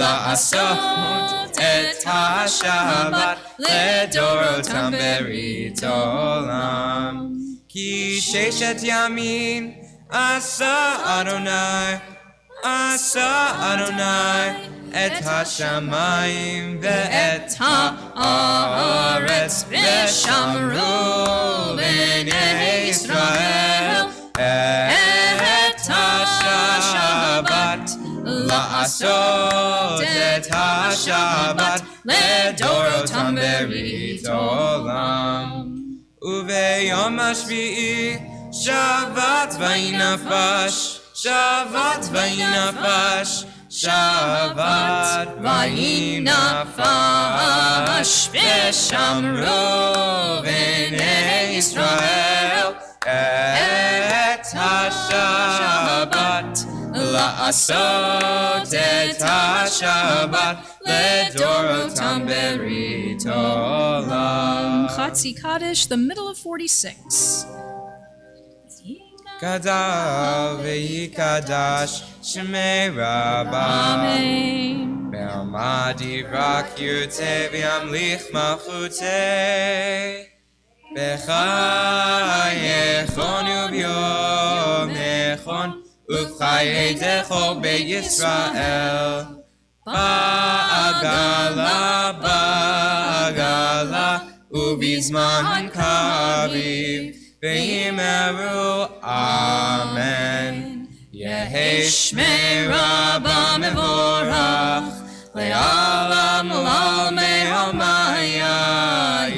la'asot et ha-Shabbat ledorotam berit olam. Ki sheshet yamin asa Adonai, asa Adonai et ha-shamayim ve'et ha'aretz. Veshamru b'nei Israel et ha-Shabbat la'asot et ha-Shabbat ledorotam berit olam. Uve'yom hashvi'i Shabbat vayinafash Shabbat vayinafash, Shabbat vayinafash, Veshamru b'nei Yisrael et ha-Shabbat, la'asot et ha-Shabbat, ledorotam berit olam. Chatzi Kaddish, the middle of 46. Gadal ve'yikadash shemei rabba. Amen. Be'amadi rak yurte v'yamlich malchute. B'chayechon u'b'yomechon u'chayedecho be'Yisrael. Ba'agala u'bizman kaviv. V'yimeru amen. Yehi shmei rabba mevorach, le'alam u'almei hamaya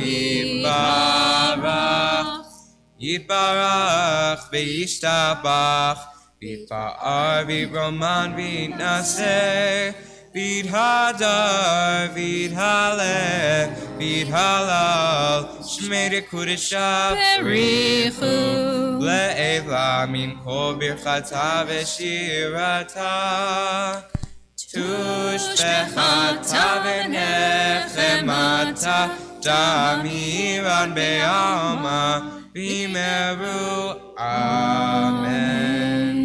yibarach. Yibarach v'yishtabach, v'yifa'ar v'roman v'yitnaseh, v'yidhadar v'yidhaleh, v'yidhalal, shmei kudeshav Berichu. Le'ela min kol birchata v'shirata. Tush bechata v'nechemata, damiran be'alma, v'imeru amen.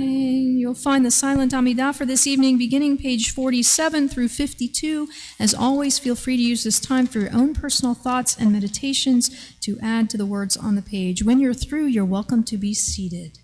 You'll find the silent Amidah for this evening beginning page 47 through 52. As always, feel free to use this time for your own personal thoughts and meditations to add to the words on the page. When you're through, you're welcome to be seated.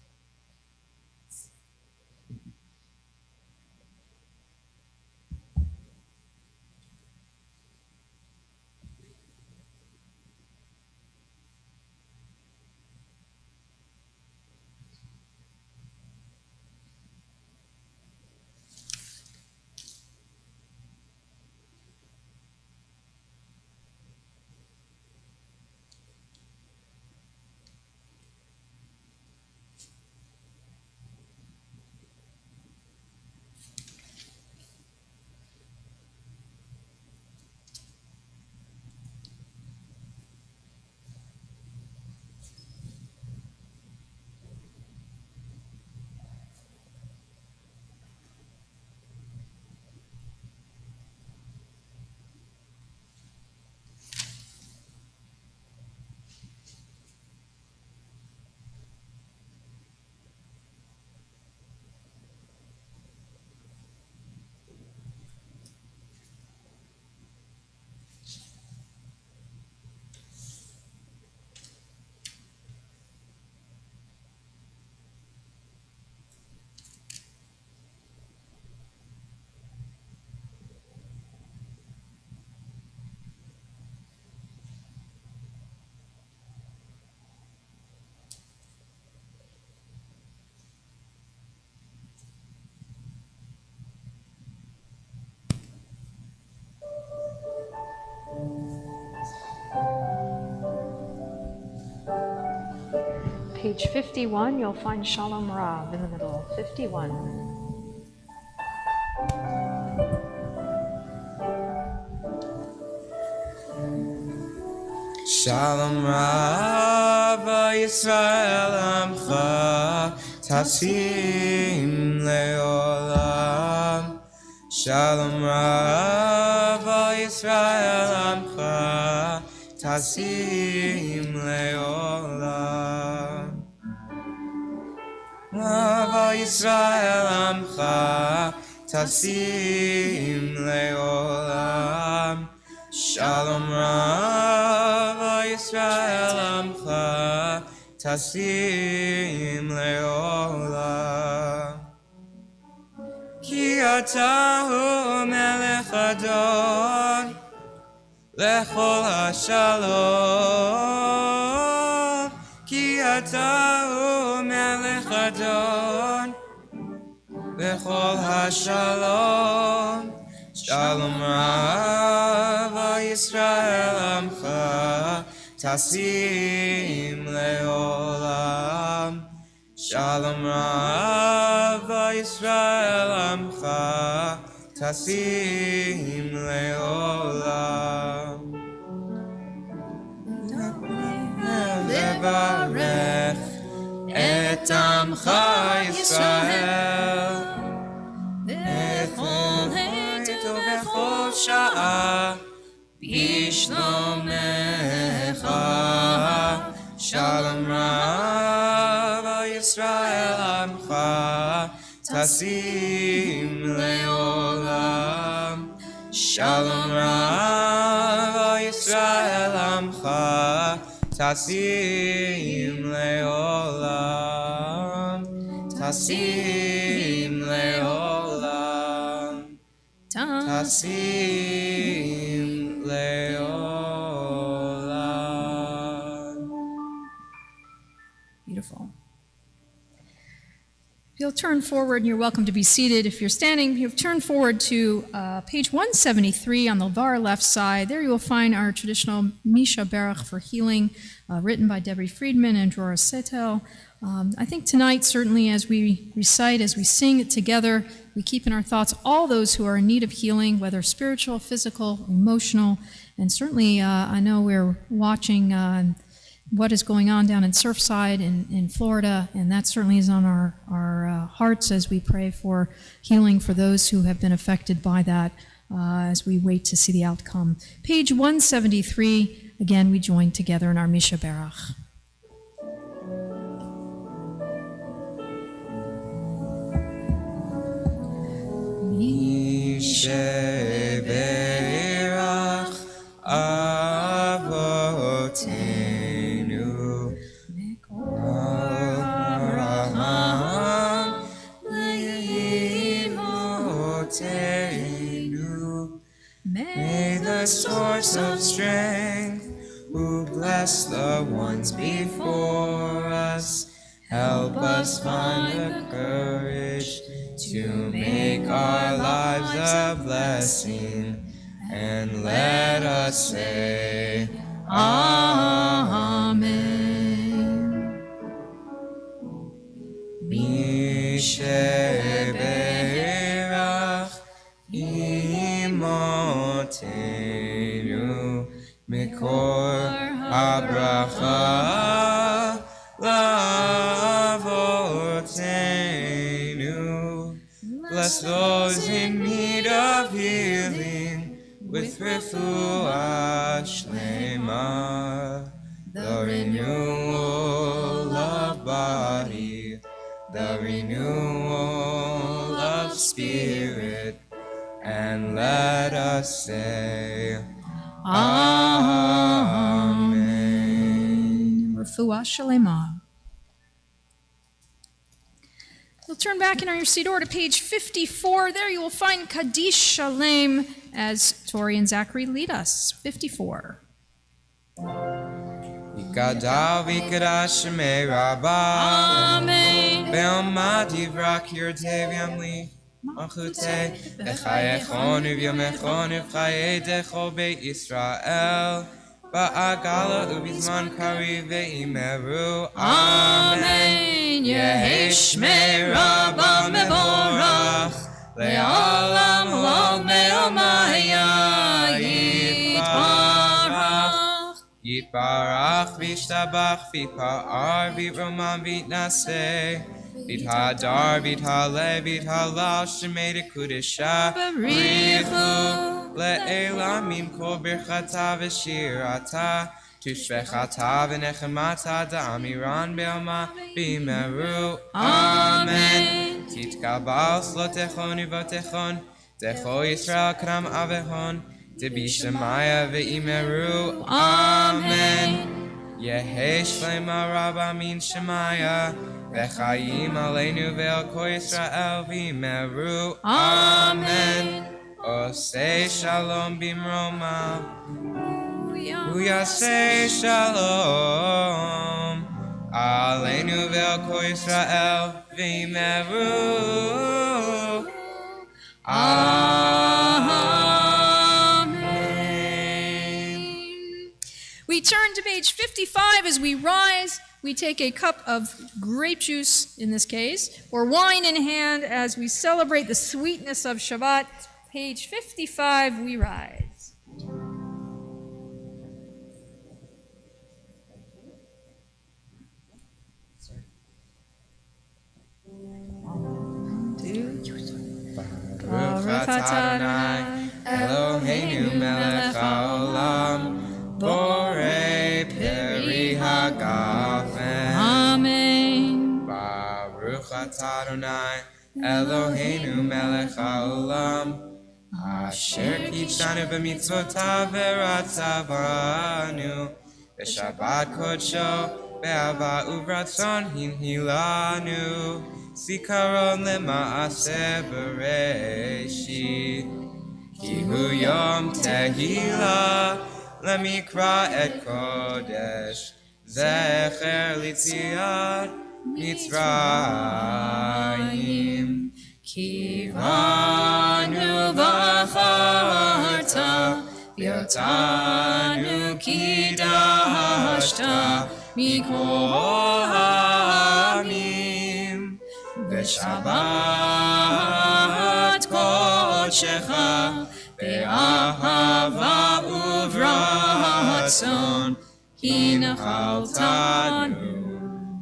Page 51, you'll find Shalom Rav in the middle. 51. Shalom Rav Yisrael Amcha Tasim Leolam. Shalom Rav Yisrael Amcha Tasim Leolam. Rav Yisrael Amcha Tasim Leolam. Shalom Rav Yisrael Amcha Tasim Leolam. Ki atahu melech adon lechol hashalom. Ki atahu melech adon lechol hashalom. Shalom Rav Yisrael Amcha Tasim Leolam. Shalom Rav Yisrael Amcha Tasim Leolam. Levarech et Amcha Yisrael Bechol עת ובכל שעה בשלומך Shalom Rav Yisrael Amcha Tasim Leolam. Shalom Rav Yisrael Amcha Tasim Leolam. Tasim Leolam. Tasim Leolam. Beautiful. If you'll turn forward, and you're welcome to be seated. If you're standing, you've turned forward to page 173 on the far left side. There you will find our traditional Misha Berach for healing, written by Debbie Friedman and Drora Setel. I think tonight, certainly as we recite, as we sing it together, we keep in our thoughts all those who are in need of healing, whether spiritual, physical, emotional, and certainly I know we're watching what is going on down in Surfside in Florida, and that certainly is on our hearts as we pray for healing for those who have been affected by that as we wait to see the outcome. Page 173, again, we join together in our Misha Berach. Misha Berach Avotenu Abraham Leimotenu. May the source of strength, who bless the ones before us, help us find the courage to make our lives a blessing, and let us say, Amen. Mishe Berach Imotenu Mikor Habracha Lavotenu. Bless those in need of healing with refuah shlema, the renewal of body, the renewal of spirit, and let us say, Amen. Refuah Shalema. We'll turn back in our Siddur to page 54. There you will find Kaddish Shalem as Tori and Zachary lead us. 54. Yikadav Yikadash Shemei Rabbah. Amen. Be'oma Divra Kirtev Yamli. Machute B'chayechon U'vyomechon U'chayeidecho Be'Yisrael. Ba'agala U'bizman Kari Ve'imeru. Amen. Yehi Shmei Rabbah Mevorach Le'olam Lod Me'omaya Yitbarach Yitbarach V'ishtabach V'pa'ar V'roman V'naseh V'thadar V'thaleh V'thalal Shemei Dekudesha B'richu Le'elamim Kol Birchata V'shirata Tushvechata v'nechemata da'amiran be'oma b'imeru. Amen. Titkabal slotechon uvotechon techo Yisrael kram avechon debishemaya v'imeru. Amen. Yehi shlema rabba min shemaya v'chayim aleinu ve'al kol Yisrael v'imeru. Amen. Osei shalom b'mroma. Uyaseh shalom Aleinu ve'al kol Yisrael v'imeru. Amen. We turn to page 55 as we rise. we take a cup of grape juice, in this case, or wine in hand as we celebrate the sweetness of Shabbat. Page 55, we rise. Baruch atah Adonai, Eloheinu melech haolam, borei peri hagafen. Amen. Baruch atah Adonai, Eloheinu melech haolam, asher kitshanu b'mitzvotav v'ratzavanu, b'shabbat kodsho, be'ava uvratzon hinhilanu, zikaron lema'aseh bereshit, ki hu yom tehila, lemikra et kodesh, zecher litziat Mitzrayim. Kivanu v'charta, v'yotanu kidashta, mikol ha'amim, v'shabbat kodshecha, be'ahava uvratzon, hinchaltanu.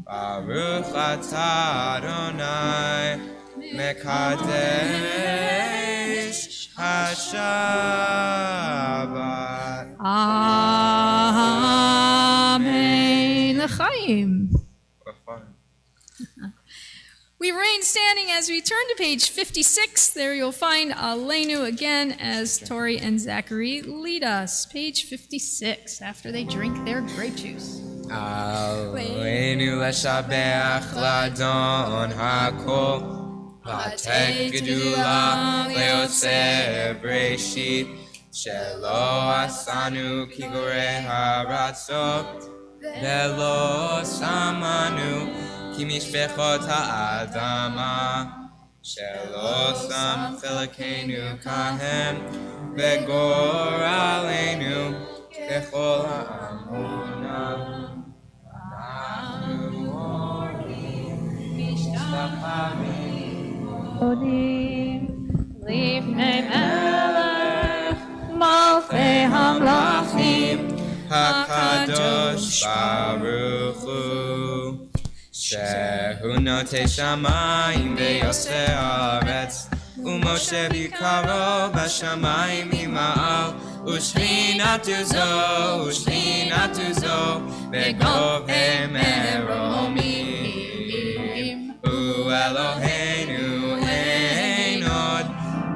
Baruch atah Adonai, Mekadesh HaShabbat. Amen. L'chaim. We remain standing as we turn to page 56. There you'll find Aleinu again as Tori and Zachary lead us. Page 56, after they drink their grape juice. Aleinu leshabeach ladon hakol, latek gedula leoseh breshit, shelo asanu kigore haratzot, velo samanu ki mishpechot ha'adama, shelo sam chelakenu kahem, vegoralenu bechol ha'amuna. Lifnei melech malchei hamlachim HaKadosh Baruch Hu, shehu notei shamayim ve'yoseh haaretz, u'Moshe bikaro b'shamayim ima'al, u'shchinatu zo begovei meromim, u'Eloheinu ein od,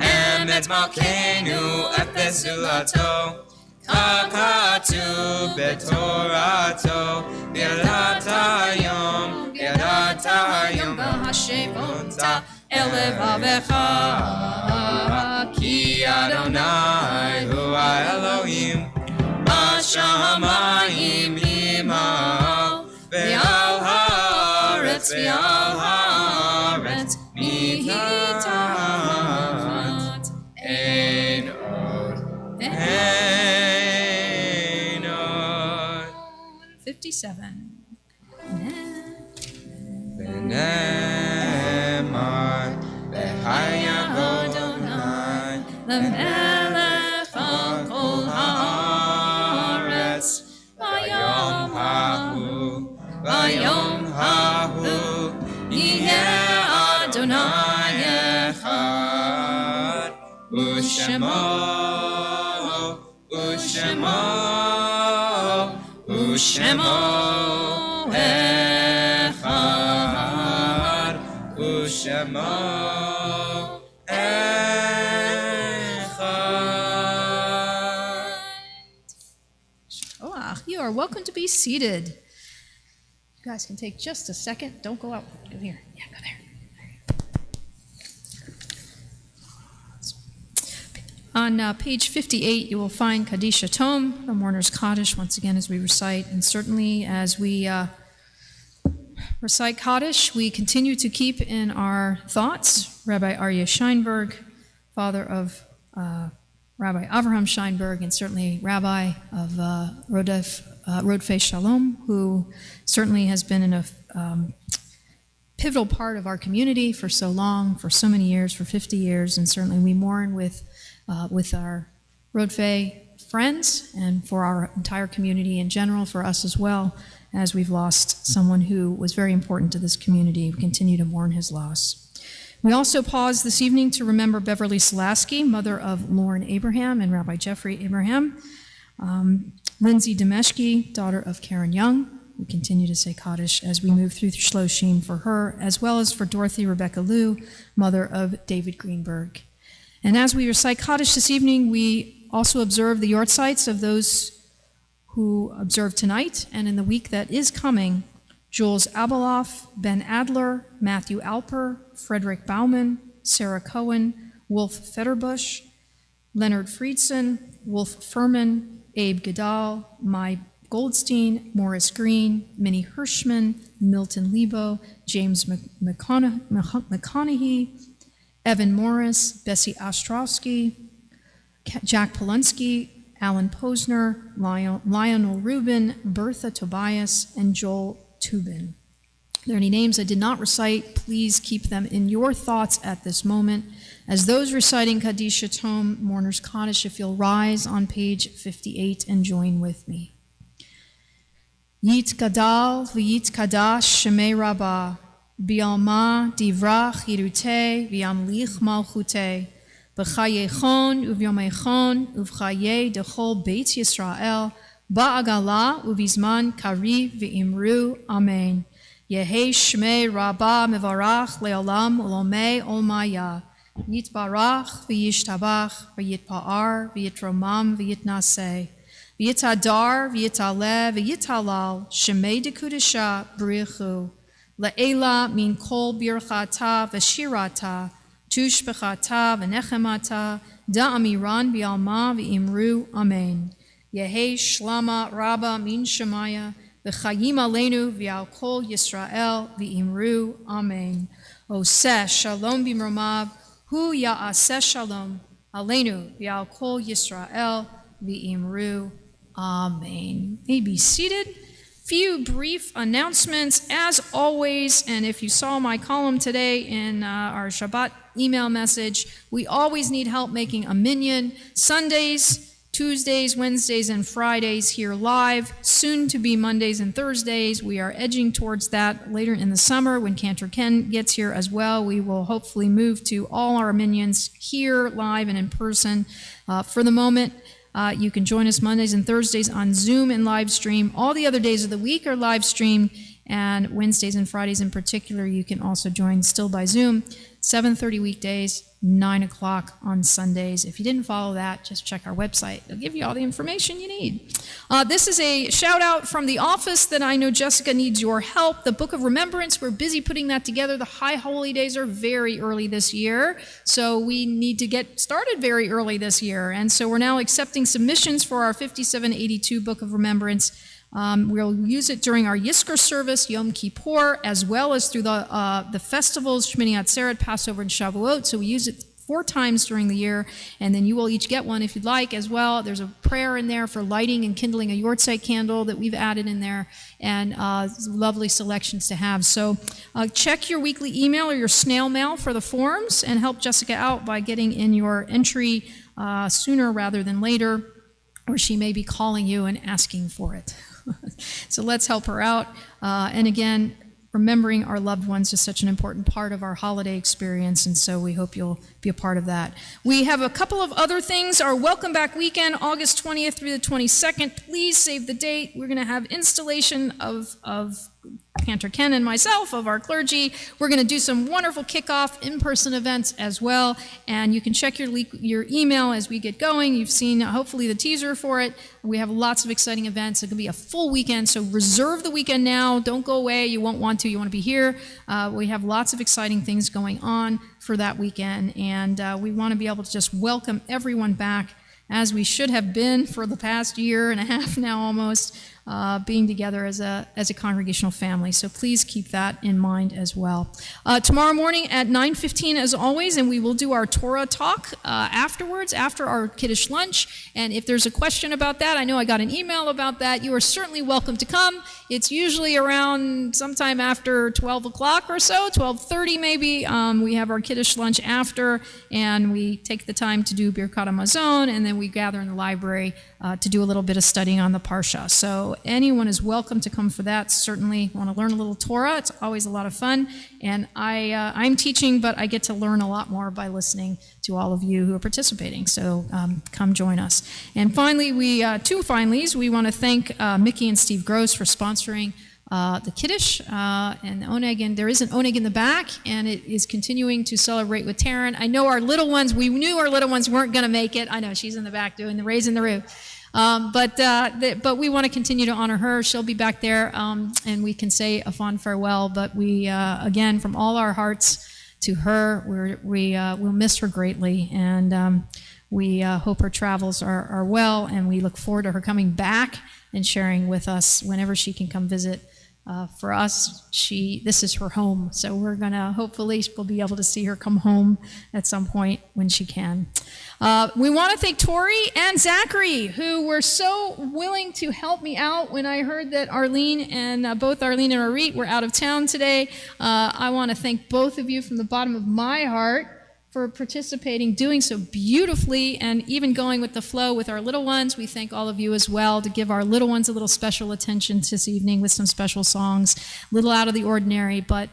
emet malkeinu efes zulato, kakatu betorato, v'yadata hayom v'hashevota elevavecha, ki Adonai hu ha'Elohim, b'shamayim ima'al, ve'al haaretz mitat ein od. 57. V'nemar v'haya Adonai lemelech al kol haaretz, v'yom hahu yiheh Adonai echad, u'shemo echad, u'shemo echad. You are welcome to be seated. You guys can take just a second. Don't go out. Go here. Yeah, go there. On page 58, you will find Kaddish Atom, the Mourner's Kaddish, once again as we recite. And certainly as we recite Kaddish, we continue to keep in our thoughts Rabbi Aryeh Sheinberg, father of Rabbi Avraham Sheinberg, and certainly Rabbi of Rodef Rodfei Shalom, who certainly has been a pivotal part of our community for so long, for so many years, for 50 years, and certainly we mourn with our Rodfei friends and for our entire community in general, for us as well, as we've lost someone who was very important to this community. We continue to mourn his loss. We also pause this evening to remember Beverly Selasky, mother of Lauren Abraham and Rabbi Jeffrey Abraham, Lindsay Demeshki, daughter of Karen Young. We continue to say Kaddish as we move through Shloshim for her, as well as for Dorothy Rebecca Liu, mother of David Greenberg. And as we recite Kaddish this evening, we also observe the yortzites of those who observe tonight and in the week that is coming: Jules Abeloff, Ben Adler, Matthew Alper, Frederick Bauman, Sarah Cohen, Wolf Fetterbush, Leonard Friedson, Wolf Furman, Abe Goodall, Mai Goldstein, Morris Green, Minnie Hirschman, Milton Lebo, James McConaughey, Evan Morris, Bessie Ostrowski, Jack Polonsky, Alan Posner, Lionel Rubin, Bertha Tobias, and Joel Tubin. If there are any names I did not recite, please keep them in your thoughts at this moment. As those reciting Kaddish at home, Mourner's Kaddish, if you'll rise on page 58 and join with me. Yit Gadal v'yit Kadash Shemei Rabbah, Bialma divrach Yirutei v'yamlich Malchutei, B'chayechon uvyomechon uvchaye dechol Beit Yisrael, Ba'agala uvizman kariv v'imru Amen. Yehi Shmei Rabbah mevarach leolam ulomei olmaya, Yitbarach v'yishtabach v'yitpa'ar v'yitromam v'yitnaseh, v'yitadar v'yitaleh v'yitalal Shemei dekudesha b'richu, le'ela min kol birchata v'shirata, Tushbechata v'nechemata, da'amiran bi'alma v'imru Amen. Yehi shlama rabba min shemaya, v'chayim aleinu v'al kol Yisrael v'imru Amen. Oseh shalom b'mromav, hu ya'aseh shalom, aleinu v'al kol Yisrael v'imru Amen. May be seated. Few brief announcements as always, and if you saw my column today in our Shabbat email message, we always need help making a minyan. Sundays, Tuesdays, Wednesdays, and Fridays here live, soon to be Mondays and Thursdays. We are edging towards that later in the summer when Cantor Ken gets here as well. We will hopefully move to all our minyans here live and in person. For the moment, you can join us Mondays and Thursdays on Zoom and live stream. All the other days of the week are live stream, and Wednesdays and Fridays in particular, you can also join still by Zoom. 7:30 weekdays, 9 o'clock on Sundays. If you didn't follow that, just check our website. It'll give you all the information you need. This is a shout out from the office that I know Jessica needs your help. The Book of Remembrance, we're busy putting that together. The High Holy Days are very early this year, so we need to get started very early this year. And so we're now accepting submissions for our 5782 Book of Remembrance. We'll use it during our Yizkor service, Yom Kippur, as well as through the festivals, Shmini Atzeret, Passover, and Shavuot. So we use it 4 times during the year, and then you will each get one if you'd like as well. There's a prayer in there for lighting and kindling a yortzeit candle that we've added in there, and lovely selections to have. So check your weekly email or your snail mail for the forms, and help Jessica out by getting in your entry sooner rather than later, or she may be calling you and asking for it. So let's help her out. And again, remembering our loved ones is such an important part of our holiday experience, and so we hope you'll be a part of that. We have a couple of other things. Our Welcome Back Weekend, August 20th through the 22nd. Please save the date. We're going to have installation of Cantor Ken and myself, of our clergy. We're going to do some wonderful kickoff in-person events as well, and you can check your email as we get going. You've seen hopefully the teaser for it. We have lots of exciting events. It's going to be a full weekend, so reserve the weekend now. Don't go away. You won't want to. You want to be here. We have lots of exciting things going on for that weekend, and we want to be able to just welcome everyone back, as we should have been for the past year and a half now almost. being together as a congregational family. So please keep that in mind as well. Tomorrow morning at 9:15 as always, and we will do our Torah talk afterwards, after our Kiddush lunch. And if there's a question about that, I know I got an email about that, you are certainly welcome to come. It's usually around sometime after 12 o'clock or so, 12:30 maybe. We have our Kiddush lunch after, and we take the time to do Birkat HaMazon, and then we gather in the library to do a little bit of studying on the Parsha. So anyone is welcome to come for that. Certainly want to learn a little Torah. It's always a lot of fun. And I'm teaching, but I get to learn a lot more by listening to all of you who are participating. So come join us. And finally, two finallys. We want to thank Mickey and Steve Gross for sponsoring the Kiddush and the Oneg, and there is an Oneg in the back, and it is continuing to celebrate with Taryn. I know our little ones, we knew our little ones weren't going to make it. I know, she's in the back doing the raising the roof. But we want to continue to honor her. She'll be back there, and we can say a fond farewell. But we, again, from all our hearts to her, we'll miss her greatly, and we hope her travels are well, and we look forward to her coming back and sharing with us whenever she can come visit. For us, this is her home, so we're gonna, hopefully we'll be able to see her come home at some point when she can. We want to thank Tori and Zachary, who were so willing to help me out when I heard that Arlene and both Arlene and Arit were out of town today. I want to thank both of you from the bottom of my heart for participating, doing so beautifully, and even going with the flow with our little ones. We thank all of you as well to give our little ones a little special attention this evening with some special songs, a little out of the ordinary, but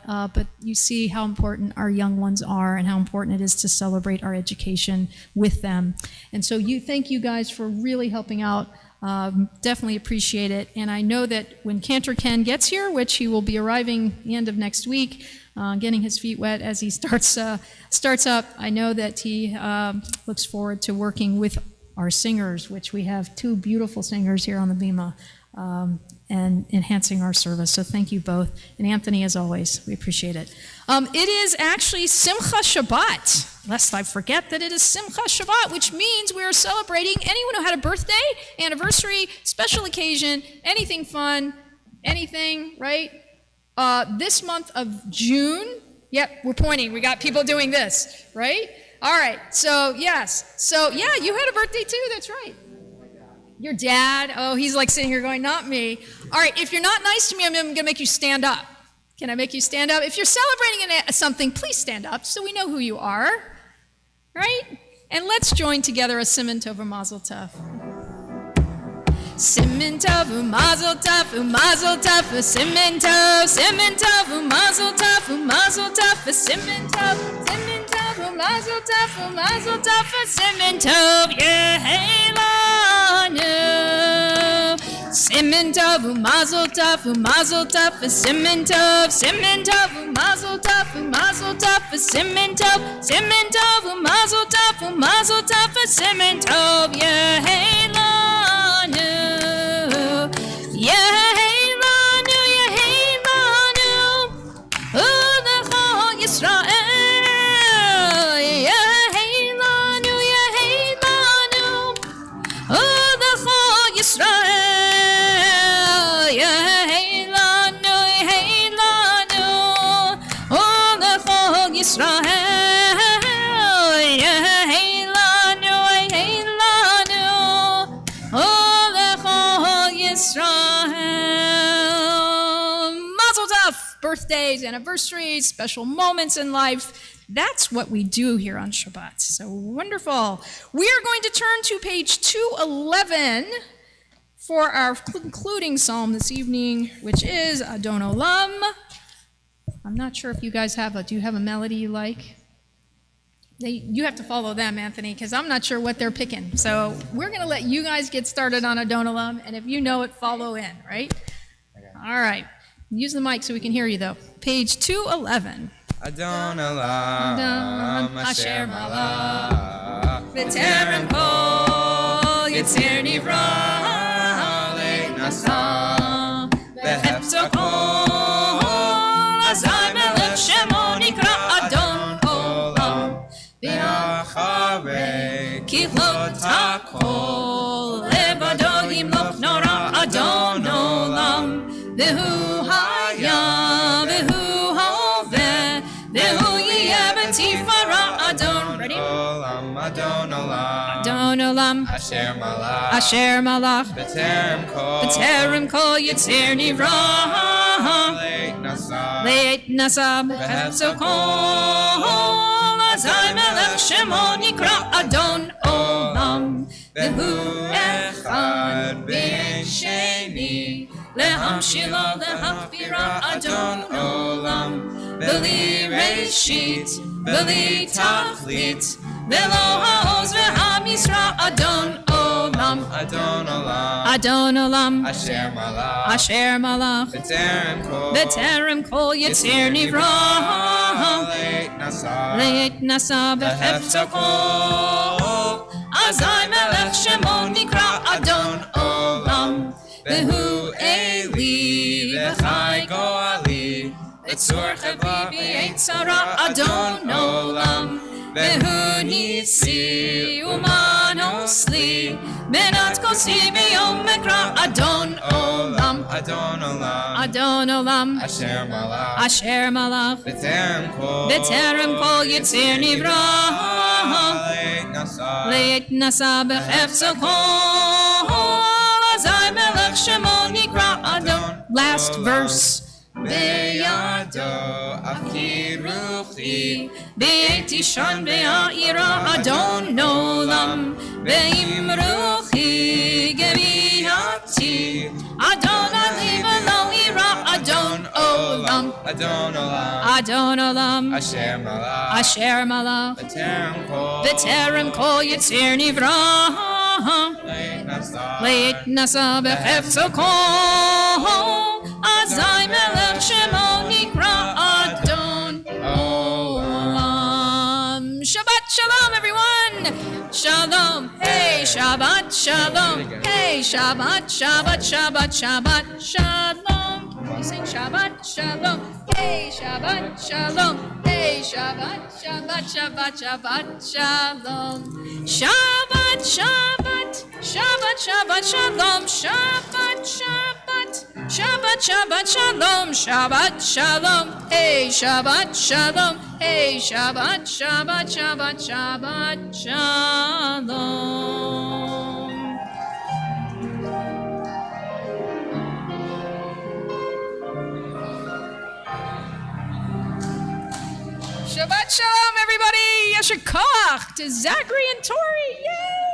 you see how important our young ones are and how important it is to celebrate our education with them. And so thank you guys for really helping out. Definitely appreciate it. And I know that when Cantor Ken gets here, which he will be arriving the end of next week, getting his feet wet as he starts up, I know that he looks forward to working with our singers, which we have two beautiful singers here on the Bima, and enhancing our service. So thank you both. And Anthony, as always, we appreciate it. It is actually Simcha Shabbat, lest I forget that it is Simcha Shabbat, which means we are celebrating anyone who had a birthday, anniversary, special occasion, anything fun, anything, right? This month of June, yep, we're pointing. We got people doing this, right? All right, so yes. So yeah, you had a birthday too, that's right. Your dad, oh, he's like sitting here going, not me. All right, if you're not nice to me, I'm going to make you stand up. Can I make you stand up? If you're celebrating something, please stand up so we know who you are, right? And let's join together a Siman Tov Mazel Tov. Siman Tov Mazel Tov, Mazel Tov, Siman Tov, Siman Tov Mazel Tov, Mazel Tov, Siman Tov, Siman Tov Mazel Tov, Mazel Tov, Siman Tov Yehelanu. Siman Tov Mazel Tov, Mazel Tov, Siman Tov, Siman Tov Mazel Tov, Mazel Tov, Siman Tov, Siman Tov Mazel Tov, Mazel Tov, Siman Tov Yehelanu. Yehelanu, Yehelanu, Ulecha Yisrael. Yehelanu, Yehelanu, Ulecha Yisrael. Yehelanu, Yehelanu, Ulecha Yisrael. Birthdays, anniversaries, special moments in life. That's what we do here on Shabbat. So wonderful. We are going to turn to page 211 for our concluding psalm this evening, which is Adon Olam. I'm not sure if you guys do you have a melody you like? You have to follow them, Anthony, because I'm not sure what they're picking. So we're going to let you guys get started on Adon Olam, and if you know it, follow in, right? Okay. All right. Use the mic so we can hear you, though. Page 211. Adon Olam, Asher Malach, B'terem Kol Yetzer Nivra, Le'nasa, B'hefza Kol, Azai Melech Shemo Nikra Adon Olam, V'acharei Kihlot HaKol, Levado Yimloch Nora Adon Olam. Vehu haya, vehu hove, vehu yeh v'tifara Adon. Ready? Olam, Adon Olam, Adon Olam, Asher Malach, Asher Malach, B'terem Kol Yitzer Nivra, Leit Nasa, Leit Nasa, Behefzo Kol, Azai Melech Shemo Nikra Adon Olam, Vehu Echad Be'en Sheni, Lehamshilo Lehachbira Adon Olam, Beli Reshit, Beli Tachlit, Velo Ha'oz Ve'hamisra Adon Olam, Adon Olam, Adon Olam, Asher Malach, Asher Malach, B'terem Kol Yitzir Nivra, Leit Nasa, Leit Nasa Behefzo Kol, Azai Melech Shemo Nikra Adon Olam, Vehu Eli V'chai Goali, Etzor Chavi B'Yitzara Adon Olam, Vehu Nisi Umanosli, Menat Kosi B'Yom Mekra Adon Olam, Adon Olam, Adon Olam, Asher Malach, Asher Malach, B'terem Kol Yitzir Nivra, Leit Nasa, Leit Nasa Behefzo Kol, Azai Melech Shemo Nikra Adon. Last verse. Beyado Afki Ruchi, Be'etishan be'a'ira Adon Olam, Be'im Ruchi Gebihati, Adon Ali V'lo Ira Adon Olam, Adon Olam, Adon Olam, Asher Malach, Asher Malach, B'terem Kol Yitzir Nivra, Leit Nasa, Leit Nasa Behefzo Kol, Azai Melech Shemo Nikra Adon Olam. Shabbat Shalom, everyone. Shalom. Hey, Shabbat Shalom. Hey, Shabbat, Shabbat, Shabbat, Shabbat Shalom. Can you sing Shabbat Shalom? Hey, Shabbat Shalom. Hey, Shabbat, Shabbat, Shabbat, Shabbat Shalom. Shabbat, Shabbat, Shabbat, Shabbat Shalom. Shabbat, Shabbat. Shabbat, Shabbat, Shalom, Shabbat, Shalom, hey, Shabbat, Shalom, hey, Shabbat, Shabbat, Shabbat, Shabbat, Shalom. Shabbat Shalom, everybody! Yasher Koach to Zachary and Tori, yay!